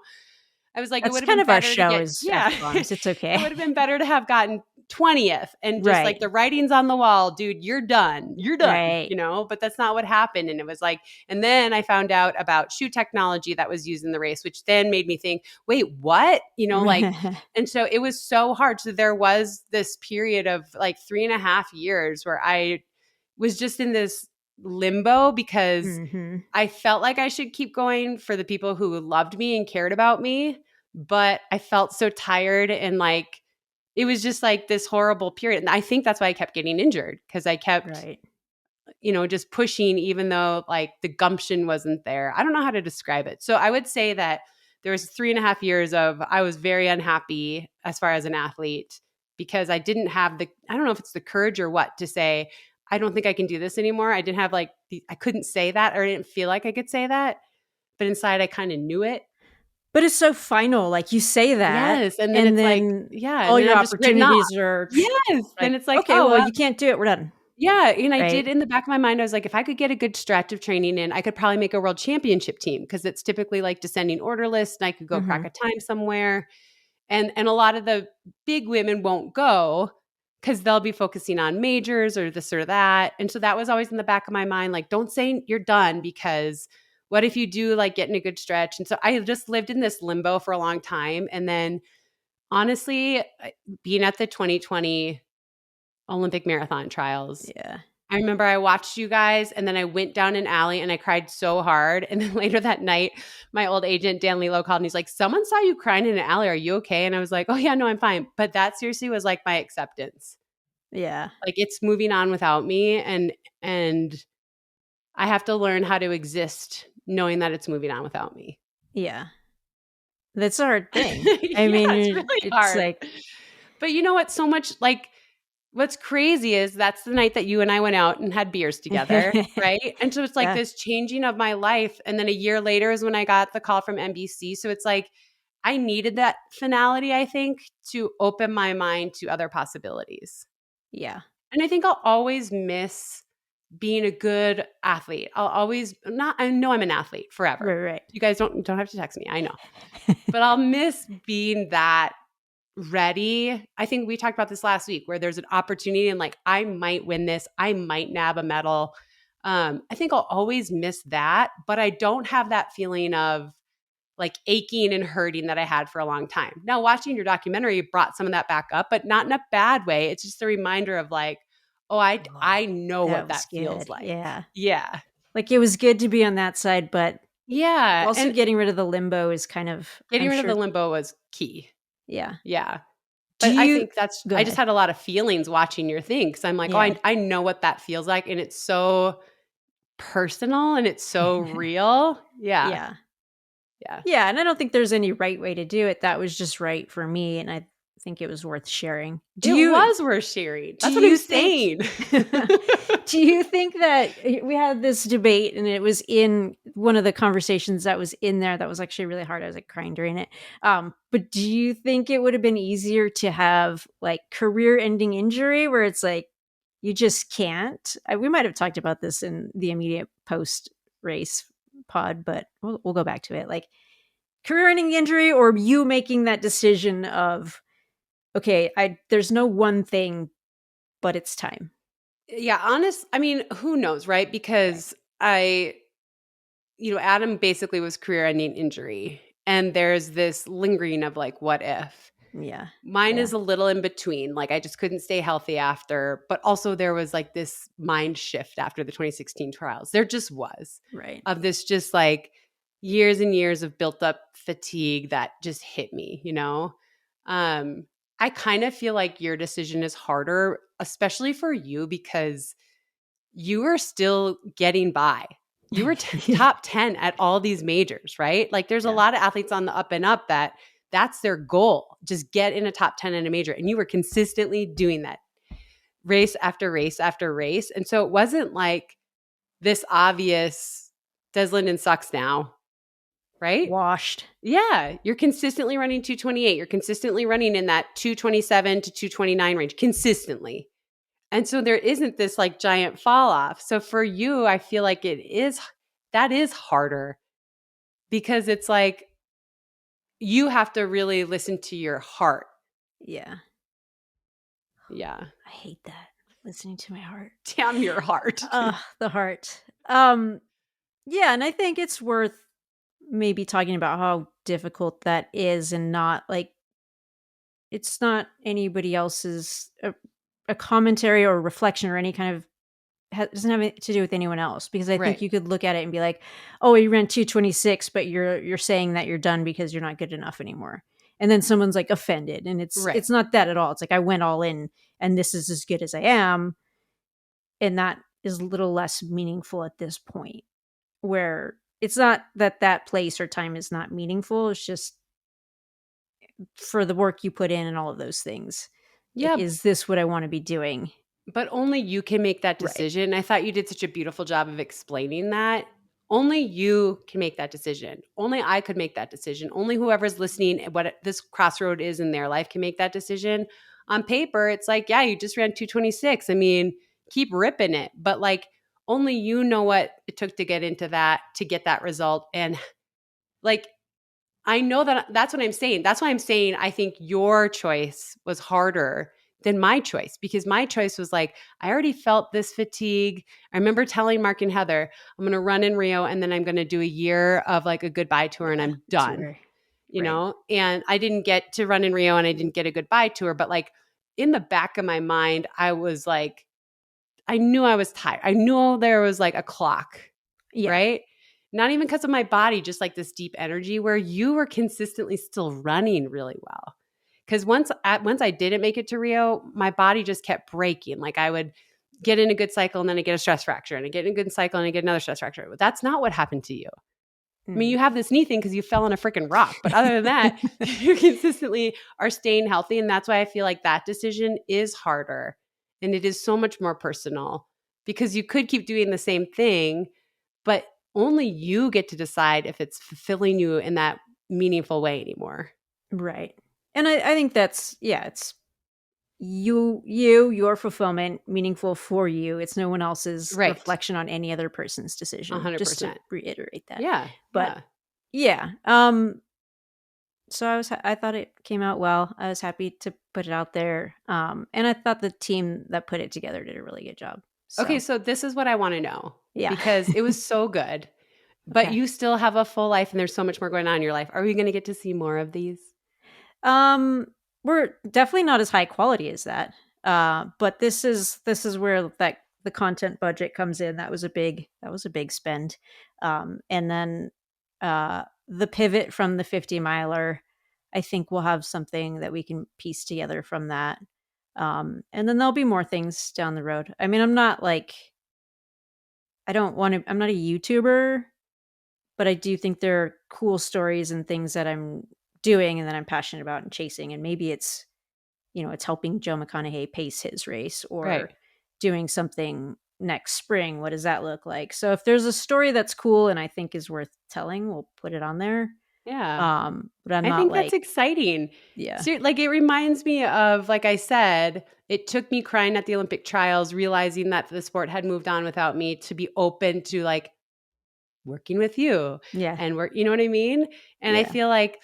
I was like, it That's would have kind been of our better to show get, is yeah, F-bombs. It's it okay. would have been better to have gotten 20th and just like Right. the writing's on the wall, dude, you're done. You're done, Right. you know, but that's not what happened. And it was like, and then I found out about shoe technology that was used in the race, which then made me think, wait, what? You know, like, and so it was so hard. So there was this period of like 3.5 years where I was just in this limbo because Mhm. I felt like I should keep going for the people who loved me and cared about me, but I felt so tired and like it was just like this horrible period. And I think that's why I kept getting injured because I kept, Right. just pushing even though like the gumption wasn't there. I don't know how to describe it. So I would say that there was 3.5 years of I was very unhappy as far as an athlete because I didn't have I don't know if it's the courage or what to say, I don't think I can do this anymore. I didn't have I couldn't say that or I didn't feel like I could say that, but inside I kind of knew it. But it's so final, like, you say that, Yes. And then and it's like, then yeah. And all then your I'm just written off. opportunities are Yes. Then like, it's like, "Okay, oh, well, well, you can't do it, we're done." yeah, and I Right? did in the back of my mind, I was like, if I could get a good stretch of training in, I could probably make a world championship team because it's typically like descending order list and I could go crack Mhm. a time somewhere. And a lot of the big women won't go because they'll be focusing on majors or this or that. And so that was always in the back of my mind, like, don't say you're done because what if you do like get in a good stretch? And so I just lived in this limbo for a long time. And then honestly, being at the 2020 Olympic marathon trials, Yeah. I remember I watched you guys and then I went down an alley and I cried so hard. And then later that night, my old agent, Dan Lilo, called and he's like, someone saw you crying in an alley. Are you okay? And I was like, oh, yeah, no, I'm fine. But that seriously was like my acceptance. Yeah. Like it's moving on without me. And I have to learn how to exist knowing that it's moving on without me. Yeah. That's a hard thing. I Yeah, mean, it's really it's hard. like But you know what? So much like what's crazy is that's the night that you and I went out and had beers together, right? And so it's like Yeah. this changing of my life. And then a year later is when I got the call from NBC. So it's like I needed that finality, I think, to open my mind to other possibilities. Yeah. And I think I'll always miss being a good athlete. I'll always not I know I'm an athlete forever. Right, right. You guys don't have to text me. I know. But I'll miss being that ready. I think we talked about this last week where there's an opportunity and like I might win this, I might nab a medal. I think I'll always miss that, but I don't have that feeling of like aching and hurting that I had for a long time. Now, watching your documentary brought some of that back up, but not in a bad way. It's just a reminder of like, oh, Oh, I know that what was that feels good. like. Yeah. Yeah. Like, it was good to be on that side, but Yeah. also And getting rid of the limbo is kind of, getting I'm rid of the sure. limbo was key. Yeah. Yeah. Do But I you think Go I just ahead. had a lot of feelings watching your thing because I'm like, oh, Yeah. I know what that feels like. And it's so personal and it's so real. Yeah. Yeah. Yeah. Yeah, and I don't think there's any right way to do it. That was just right for me, and I think it was worth sharing. It was worth sharing. Do That's what I'm you think saying. do you think that we had this debate and it was in one of the conversations that was in there that was actually really hard. I was like crying during it. But do you think it would have been easier to have like career-ending injury where it's like you just can't? We might have talked about this in the immediate post race pod, but we'll go back to it. Like career-ending injury or you making that decision of okay, I there's no one thing, but it's time. Yeah, I mean, who knows, right? Right. Because Adam basically was career ending injury. And there's this lingering of like, what if? Yeah. Mine Yeah. is a little in between. Like I just couldn't stay healthy after, but also there was like this mind shift after the 2016 trials. There just was Right. of this just like years and years of built up fatigue that just hit me, Um, I kind of feel like your decision is harder, especially for you because you were still getting by. You were Yeah. top 10 at all these majors, right? Like there's a Yeah. lot of athletes on the up and up that that's their goal. Just get in a top 10 in a major. And you were consistently doing that race after race after race. And so it wasn't like this obvious Des Linden sucks now, right? Washed. Yeah, you're consistently running 228. You're consistently running in that 227 to 229 range consistently. And so there isn't this like giant fall off. So for you, I feel like that is harder because it's like you have to really listen to your heart. Yeah. Yeah. I hate that. Listening to my heart. Damn your heart. The heart. Yeah, and I think it's worth maybe talking about how difficult that is and not like it's not anybody else's a commentary or reflection or any kind of doesn't have it to do with anyone else because I think Right. you could look at it and be like, "Oh, you ran 226, but you're saying that you're done because you're not good enough anymore." And then someone's like offended, and Right. it's not that at all. It's like I went all in and this is as good as I am, and that is a little less meaningful at this point. Where it's not that that place or time is not meaningful, it's just for the work you put in and all of those things. Like, Yeah, is this what I want to be doing? but only you can make that Right. decision. I thought you did such a beautiful job of explaining that. Only you can make that decision. Only I could make that decision. Only whoever's listening at what this crossroad is in their life can make that decision. On paper, it's like, yeah, you just ran 226. I mean, keep ripping it. But like only you know what it took to get into that, to get that result. And like I know that's what I'm saying. That's why I'm saying I think your choice was harder than my choice because my choice was like, I already felt this fatigue. I remember telling Mark and Heather, I'm going to run in Rio and then I'm going to do a year of like a goodbye tour and Yeah. I'm done, Tour. Right. And I didn't get to run in Rio and I didn't get a goodbye tour. But like in the back of my mind, I was like, I knew I was tired. I knew there was like a clock, Yeah. right? Not even because of my body, just like this deep energy where you were consistently still running really well. Because once I didn't make it to Rio, my body just kept breaking. Like I would get in a good cycle and then I get a stress fracture and I get in a good cycle and I get another stress fracture. But that's not what happened to you. I mean, Mm. you have this knee thing because you fell on a freaking rock. But other than that, you consistently are staying healthy. And that's why I feel like that decision is harder. And it is so much more personal because you could keep doing the same thing, but only you get to decide if it's fulfilling you in that meaningful way anymore. Right. And I think that's yeah, it's your fulfillment meaningful for you. It's no one else's Right. reflection on any other person's decision. Just to 100%. reiterate that. Yeah. But Yeah. yeah, so I thought it came out well. I was happy to put it out there. And I thought the team that put it together did a really good job. Okay. So, So this is what I want to know yeah. because it was so good, but Okay. you still have a full life and there's so much more going on in your life. Are we going to get to see more of these? Um, we're definitely not as high quality as that. But this is where that the content budget comes in. That was a big spend. And then the pivot from the 50 miler, I think we'll have something that we can piece together from that. And then there'll be more things down the road. I mean, I'm not like I'm not a YouTuber, but I do think there are cool stories and things that I'm doing and that I'm passionate about and chasing. And maybe it's helping Joe McConaughey pace his race Right. or doing something next spring. What does that look like? So if there's a story that's cool and I think is worth telling, we'll put it on there. Yeah. But I'm I not think that's like, exciting. yeah, So, like, it reminds me of, like I said, it took me crying at the Olympic trials, realizing that the sport had moved on without me to be open to like working with you yeah, and work, you know what I mean? And I yeah, feel like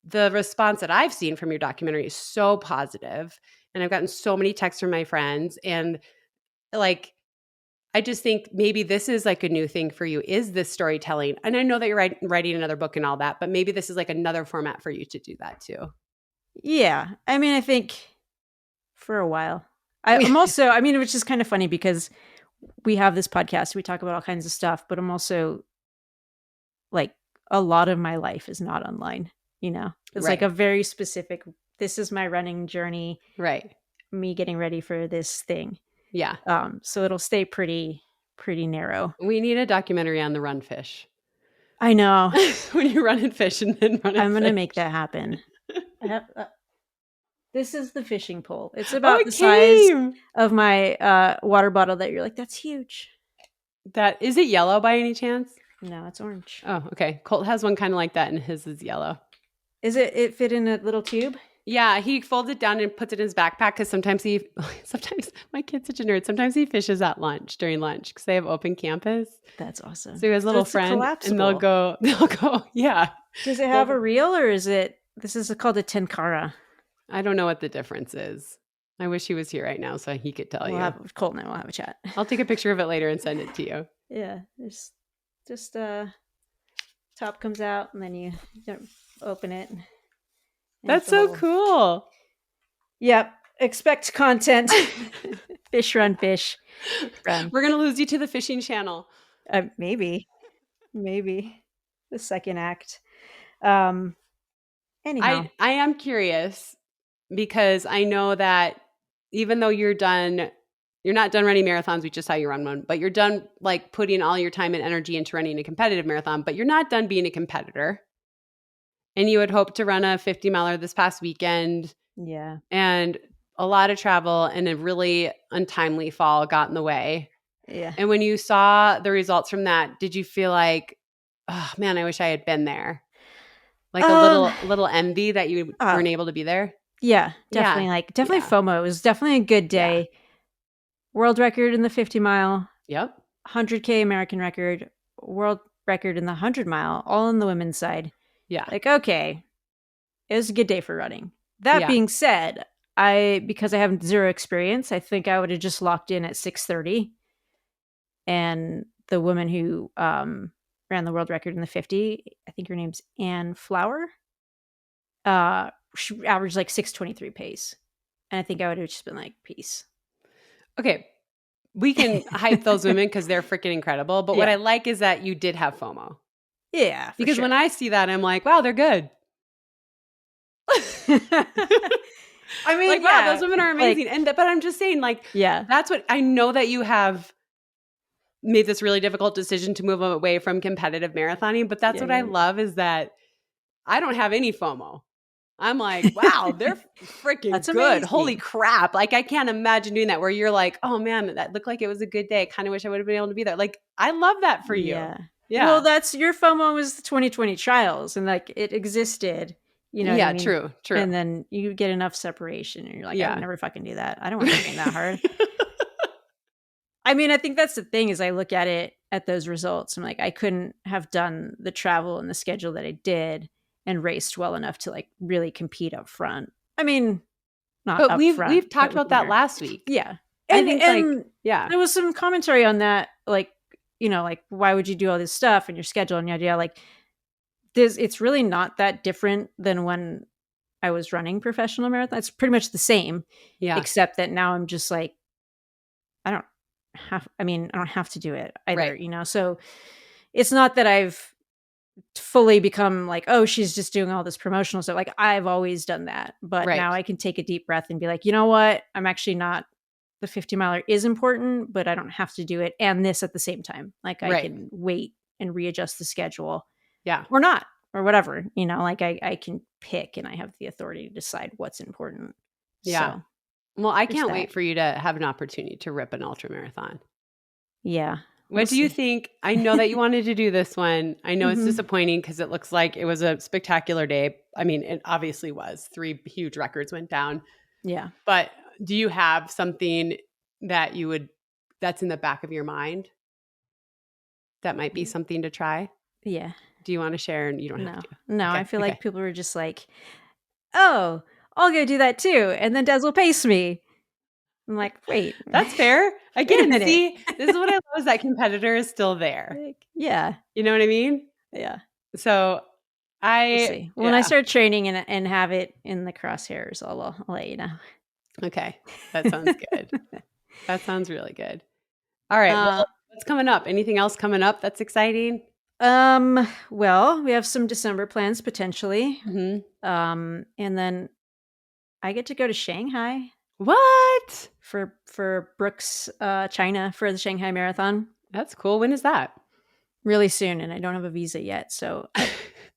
the response that I've seen from your documentary is so positive, and I've gotten so many texts from my friends, and like I just think maybe this is like a new thing for you is this storytelling. And I know that you're writing another book and all that, but maybe this is like another format for you to do that too. Yeah. I mean, I think for a while. I'm also, I mean, which is kind of funny because we have this podcast, we talk about all kinds of stuff, but I'm also like, a lot of my life is not online, you know? It's like Right. a very specific, this is my running journey, Right. me getting ready for this thing. Yeah. So it'll stay pretty narrow. We need a documentary on the run fish. I know. When you run and fish and then run and I'm gonna fish. make that happen. I have, this is the fishing pole. It's Oh, about the it size came. of my water bottle that you're like, that's huge. That is it yellow by any chance? No, it's orange. Oh, okay. Colt has one kind of like that and his is yellow. Is it fit in a little tube? Yeah, he folds it down and puts it in his backpack because sometimes my kid's such a nerd. Sometimes he fishes at lunch during lunch because they have open campus. That's awesome. So he has a So little it's a friend and collapsible. they'll go, yeah. Does it have a reel or is it, this is called a tenkara? I don't know what the difference is. I wish he was here right now so he could tell you. Colt and I will have a chat. I'll take a picture of it later and send it to you. Yeah, there's just top comes out and then you don't open it. That's so cool. Yep. Expect content. Fish run, fish run. We're gonna lose you to the fishing channel. Maybe the second act. Anyhow, I am curious because I know that even though you're not done running marathons, we just saw you run one, but you're done like putting all your time and energy into running a competitive marathon, but you're not done being a competitor. And you had hoped to run a 50 miler this past weekend. Yeah. And a lot of travel and a really untimely fall got in the way. Yeah. And when you saw the results from that, did you feel like, oh man, I wish I had been there? Like a little envy that you weren't able to be there? Yeah, definitely. Definitely FOMO. It was definitely a good day. Yeah. World record in the 50 mile. Yep. 100K American record. World record in the 100 mile, all on the women's side. Yeah. Like, okay, it was a good day for running. That being said, because I have zero experience, I think I would have just locked in at 6:30. And the woman who ran the world record in the 50, I think her name's Ann Flower, she averaged like 6:23 pace. And I think I would have just been like, peace. Okay. We can hype those women because they're freaking incredible. But what I like is that you did have FOMO. Yeah. Because when I see that, I'm like, wow, they're good. I mean, like, wow, those women are amazing. But I'm just saying, like, that's what I know that you have made this really difficult decision to move away from competitive marathoning. But that's what I love is that I don't have any FOMO. I'm like, wow, they're freaking good. Amazing. Holy crap. Like, I can't imagine doing that where you're like, oh man, that looked like it was a good day. I kind of wish I would have been able to be there. Like, I love that for you. Yeah. Well, that's your FOMO was the 2020 trials and like it existed. You know what I mean? True. And then you get enough separation and you're like, I would never fucking do that. I don't want to train that hard. I mean, I think that's the thing is I look at it at those results. I'm like, I couldn't have done the travel and the schedule that I did and raced well enough to like really compete up front. I mean, not but up front. We've talked about that last week. Yeah. And there was some commentary on that, like, you know, like why would you do all this stuff in your schedule and the idea like it's really not that different than when I was running professional marathon. It's pretty much the same. Yeah. Except that now I'm just like, I don't have to do it either, you know? So it's not that I've fully become like, oh, she's just doing all this promotional stuff. Like I've always done that, but now I can take a deep breath and be like, you know what? I'm actually not, the 50 miler is important, but I don't have to do it. And this at the same time, like I can wait and readjust the schedule. Yeah. Or not, or whatever, you know, like I can pick and I have the authority to decide what's important. Yeah. So, well, I can't wait for you to have an opportunity to rip an ultra marathon. Yeah. What do you think? I know that you wanted to do this one. I know it's disappointing because it looks like it was a spectacular day. I mean, it obviously was. 3 huge records went down. Yeah. But do you have something that that's in the back of your mind that might be something to try? Yeah. Do you want to share? And you don't have to. No, okay. I feel like people were just like, oh, I'll go do that too. And then Des will pace me. I'm like, wait. That's fair. Again, see, this is what I love is that competitor is still there. Yeah. You know what I mean? Yeah. So We'll I see. When I yeah. start training and have it in the crosshairs, I'll let you know. Okay. That sounds good. That sounds really good. All right. uh, Well, what's coming up? Anything else coming up that's exciting? well, we have some December plans potentially. Hmm. And then I get to go to Shanghai What? for Brooks, China for the Shanghai Marathon That's cool. When is that? really soon, and I don't have a visa yet, so I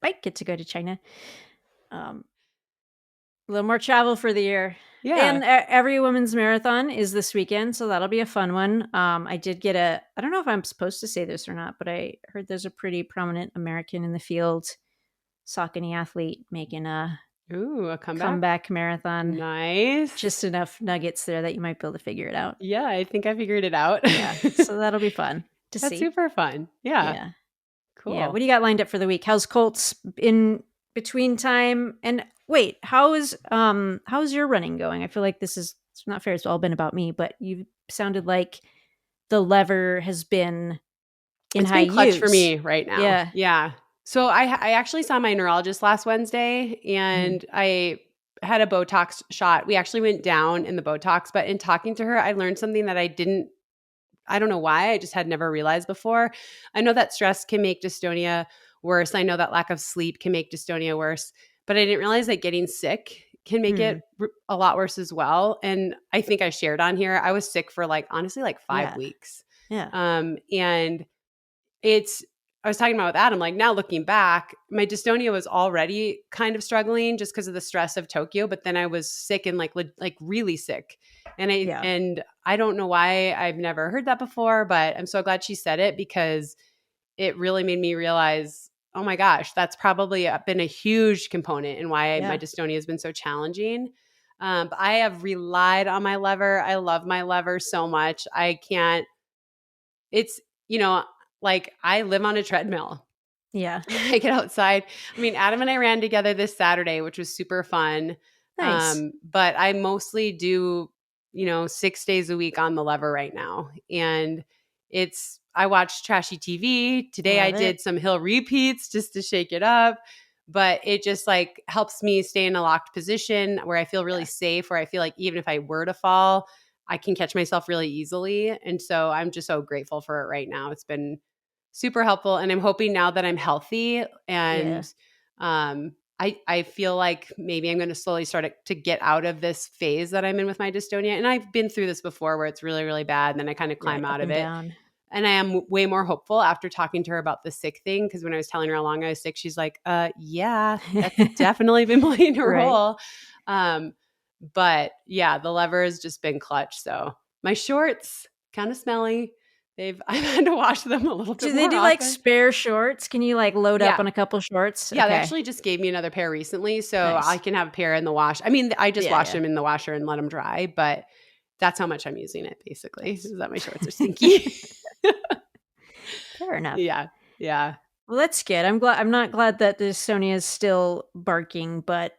might get to go to China. Um, a little more travel for the year. Yeah. And every women's marathon is this weekend, so that'll be a fun one. I did get I don't know if I'm supposed to say this or not, but I heard there's a pretty prominent American in the field, Saucony athlete, making a Ooh, a comeback. comeback marathon. Nice. Just enough nuggets there that you might be able to figure it out. Yeah, I think I figured it out. Yeah, so that'll be fun to That's see. super fun. Yeah. Yeah. Yeah, what Cool. do you got lined up for the week? How's Colts in between time? And wait, how's your running going? I feel like it's not fair. It's all been about me, but you sounded like the lever has been in It's high been clutch for use. me right now. Yeah. Yeah. So I actually saw my neurologist last Wednesday Mhm. and I had a Botox shot. We actually went down in the Botox, but in talking to her, I learned something that I don't know why, I just had never realized before. I know that stress can make dystonia worse. I know that lack of sleep can make dystonia worse, but I didn't realize that getting sick can make Mm. it a lot worse as well. And I think I shared on here, I was sick for honestly, 5 Yeah. weeks. Yeah. And it's I was talking about with Adam, like now looking back, my dystonia was already kind of struggling just because of the stress of Tokyo, but then I was sick and like really sick. Yeah. And I don't know why I've never heard that before, but I'm so glad she said it because it really made me realize, oh my gosh, that's probably been a huge component in why my Yeah. dystonia has been so challenging. But I have relied on my lever. I love my lever so much. I can't it's, you know, I live on a treadmill. Yeah. I get outside. I mean, Adam and I ran together this Saturday, which was super fun. Nice. But I mostly do, 6 days a week on the lever right now. And I watch trashy TV. Today I Love it. did some hill repeats just to shake it up. But it just helps me stay in a locked position where I feel really Yeah. safe, where I feel like even if I were to fall, I can catch myself really easily. And so I'm just so grateful for it right now. It's been super helpful. And I'm hoping now that I'm healthy Yeah. and I feel like maybe I'm going to slowly start to get out of this phase that I'm in with my dystonia. And I've been through this before where it's really, really bad. And then I kind of Right. climb out Up of and it. down. And I am way more hopeful after talking to her about the sick thing. Because when I was telling her how long I was sick, she's like, yeah, that's definitely been playing a Right. role. Um, but yeah, the lever has just been clutch. So my shorts, kind of smelly. I've had to wash them a little bit Do they more do like often. spare shorts? Can you like load up Yeah. on a couple shorts? Yeah, they Okay. actually just gave me another pair recently, so I Nice. can have a pair in the wash. I mean, I just Yeah. wash Yeah. them in the washer and let them dry, but that's how much I'm using it basically, Nice. is that my shorts are stinky. Fair enough. Yeah. Yeah. Well, that's good. I'm not glad that the Sonia is still barking, but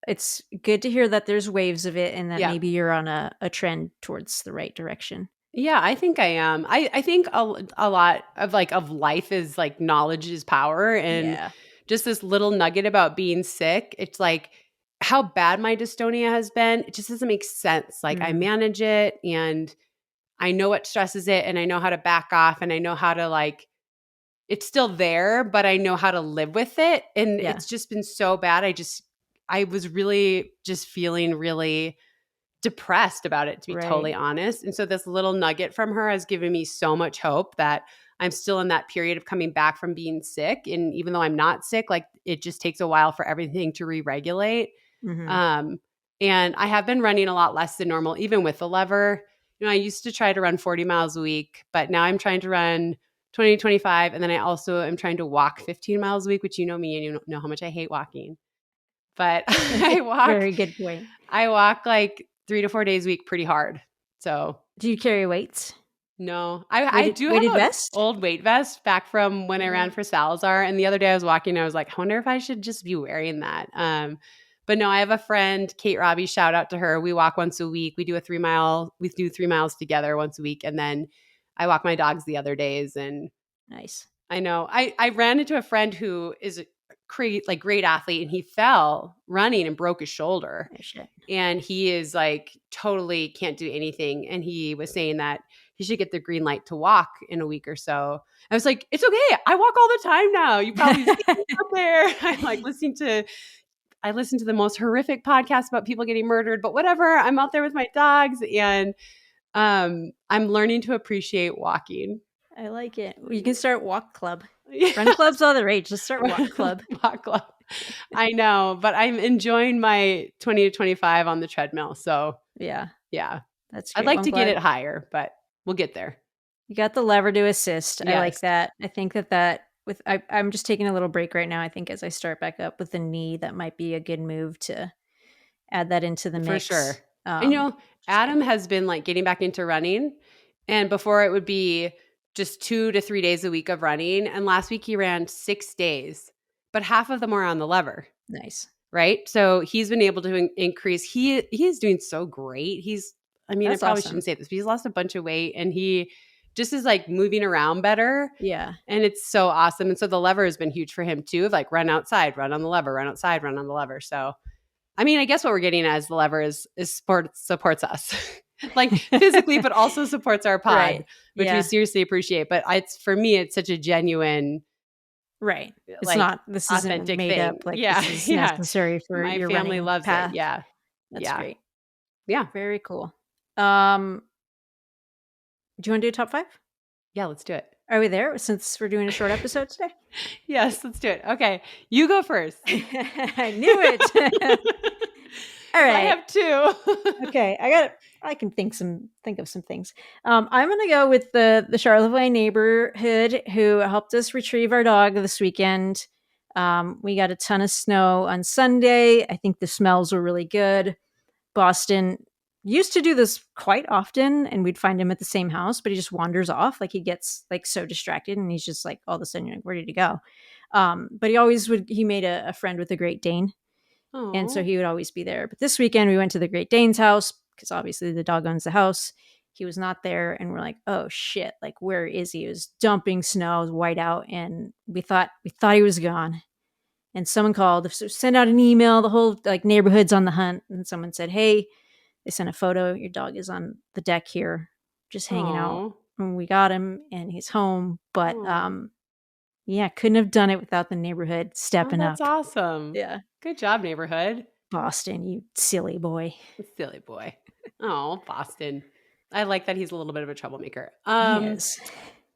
it's good to hear that there's waves of it and that Yeah. maybe you're on a trend towards the right direction. Yeah, I think I am. I think a lot of of life is knowledge is power, and Yeah. just this little nugget about being sick, it's like how bad my dystonia has been, it just doesn't make sense. Like I Mm, manage it and I know what stresses it and I know how to back off and I know how to it's still there, but I know how to live with it. And yeah. it's just been so bad. I was really just feeling really depressed about it, to be totally Right. honest. And so this little nugget from her has given me so much hope that I'm still in that period of coming back from being sick. And even though I'm not sick, it just takes a while for everything to re-regulate. Mhm. Um, and I have been running a lot less than normal, even with the lever. I used to try to run 40 miles a week, but now I'm trying to run 20 to 25. And then I also am trying to walk 15 miles a week, which you know me and you know how much I hate walking. But Very good point. I walk 3 to 4 days a week pretty hard. So Do you carry weights? no, I do have Weighted an vest? old weight vest back from when I Yeah. ran for Salazar. And the other day I was walking, I was like, I wonder if I should just be wearing that. But no, I have a friend, Kate Robbie, shout out to her. We walk once a week. We do 3 miles together once a week. And then I walk my dogs the other days. And Nice. I know I ran into a friend who is great athlete, and he fell running and broke his shoulder. Oh, shit. And he is like totally can't do anything. And he was saying that he should get the green light to walk in a week or so. I was like, it's okay. I walk all the time now. You probably see me out there. I'm like I listen to the most horrific podcasts about people getting murdered, but whatever. I'm out there with my dogs, and I'm learning to appreciate walking. I like it. You can start walk club. Yeah. Run club's all the rage. Just start walk club. Walk club. I know, but I'm enjoying my 20 to 25 on the treadmill. So yeah, that's great. I'd like to get it higher, but we'll get there. You got the lever to assist. Yes. I like that. I think that with I'm just taking a little break right now. I think as I start back up with the knee, that might be a good move to add that into the mix. For sure. And Adam has been like getting back into running, and before it would be just 2 to 3 days a week of running. And last week he ran 6 days, but half of them were on the lever. Nice. Right. So he's been able to increase. He's doing so great. I probably awesome. Shouldn't say this, but he's lost a bunch of weight, and he just is like moving around better. Yeah. And it's so awesome. And so the lever has been huge for him too, of like run outside, run on the lever, run outside, run on the lever. So, I guess what we're getting as the lever is supports us like physically, but also supports our pod, right. which we seriously appreciate. But for me, it's such a genuine, right. It's not, this isn't made thing. Up. Like this is necessary for my your family running loves path. it. Yeah. That's great. Yeah. Very cool. Do you want to do top 5? Yeah, let's do it. Are we there since we're doing a short episode today? Yes, let's do it. Okay. You go first. I knew it. All right. I have 2. Okay. I can think of some things. I'm going to go with the Charlevoix neighborhood who helped us retrieve our dog this weekend. We got a ton of snow on Sunday. I think the smells were really good. Boston used to do this quite often, and we'd find him at the same house, but he just wanders off. Like he gets like so distracted, and he's just like all of a sudden you're like ready to go. But he made a friend with a Great Dane. Aww. And so he would always be there. But this weekend we went to the Great Dane's house because obviously the dog owns the house. He was not there, and we're like, oh shit, like where is he? It was dumping snow, it was white out, and we thought he was gone. And someone called, sent out an email, the whole like neighborhood's on the hunt, and someone said, hey, they sent a photo, your dog is on the deck here just hanging out. And we got him and he's home, but couldn't have done it without the neighborhood stepping up. That's awesome. Yeah. Good job, neighborhood. Boston, you silly boy. Silly boy. Oh, Boston. I like that he's a little bit of a troublemaker. Yes.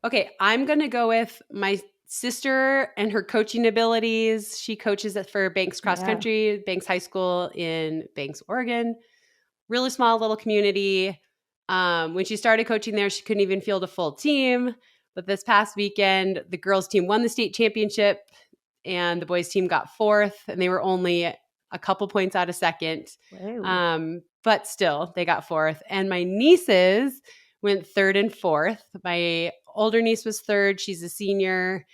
Okay, I'm going to go with my sister and her coaching abilities. She coaches for Banks Cross Country, Banks High School in Banks, Oregon. Really small little community. When she started coaching there, she couldn't even field a full team. But this past weekend, the girls team won the state championship and the boys team got 4th, and they were only a couple points out of 2nd. Wow. But still, they got 4th. And my nieces went 3rd and 4th. My older niece was 3rd. She's a senior,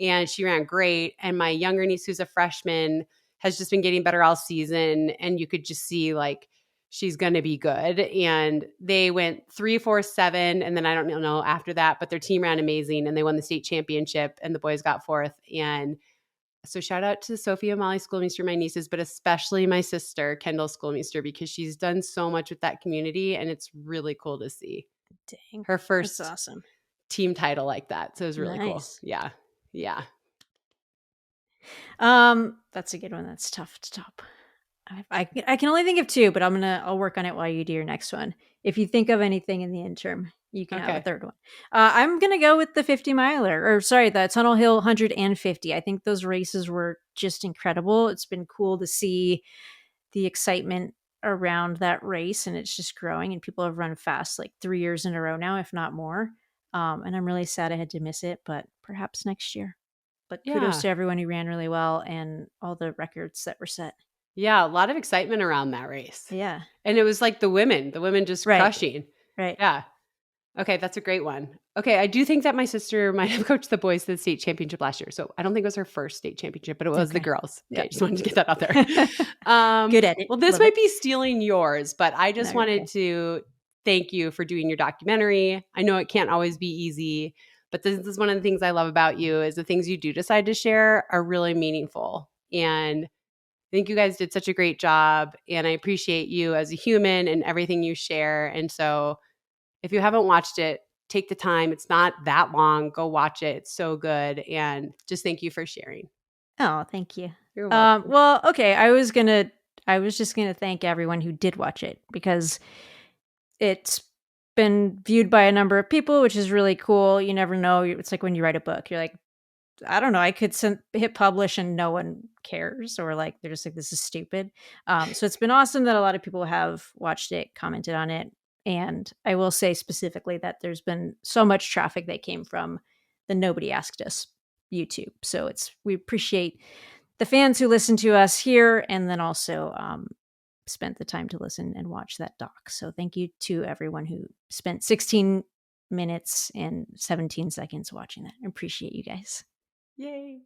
and she ran great. And my younger niece, who's a freshman, has just been getting better all season. And you could just see like she's going to be good. And they went 3, 4, 7. And then I don't know after that, but their team ran amazing and they won the state championship and the boys got 4th. And so shout out to Sophia Molly Schoolmeister, my nieces, but especially my sister, Kendall Schoolmeister, because she's done so much with that community and it's really cool to see. Dang. Her first awesome team title like that. So it was really cool. Yeah. Yeah. That's a good one. That's tough to top. I can only think of 2, but I'll work on it while you do your next one. If you think of anything in the interim, you can have a 3rd one. I'm going to go with the 50 miler, the Tunnel Hill 150. I think those races were just incredible. It's been cool to see the excitement around that race, and it's just growing, and people have run fast like 3 years in a row now, if not more. And I'm really sad I had to miss it, but perhaps next year. But kudos to everyone who ran really well and all the records that were set. Yeah, a lot of excitement around that race. Yeah. And it was like the women just crushing. Right. Yeah. Okay, that's a great one. Okay, I do think that my sister might have coached the boys to the state championship last year. So I don't think it was her first state championship, but it was the girls. Okay, I just wanted to get that out there. Good at it. Well, this might be stealing yours, but I just wanted to thank you for doing your documentary. I know it can't always be easy, But this is one of the things I love about you is the things you do decide to share are really meaningful. And I think you guys did such a great job. And I appreciate you as a human and everything you share. And so if you haven't watched it, take the time. It's not that long. Go watch it. It's so good. And just thank you for sharing. Oh, thank you. You're welcome. Well, okay. I was just gonna thank everyone who did watch it because it's been viewed by a number of people, which is really cool. You never know. It's like when you write a book, you're like, I don't know, I could hit publish and no one cares, or like they're just like, this is stupid. So it's been awesome that a lot of people have watched it, commented on it. And I will say specifically that there's been so much traffic that came from the Nobody Asked Us YouTube. So we appreciate the fans who listen to us here and then also spent the time to listen and watch that doc. So thank you to everyone who spent 16 minutes and 17 seconds watching that. I appreciate you guys. Yay.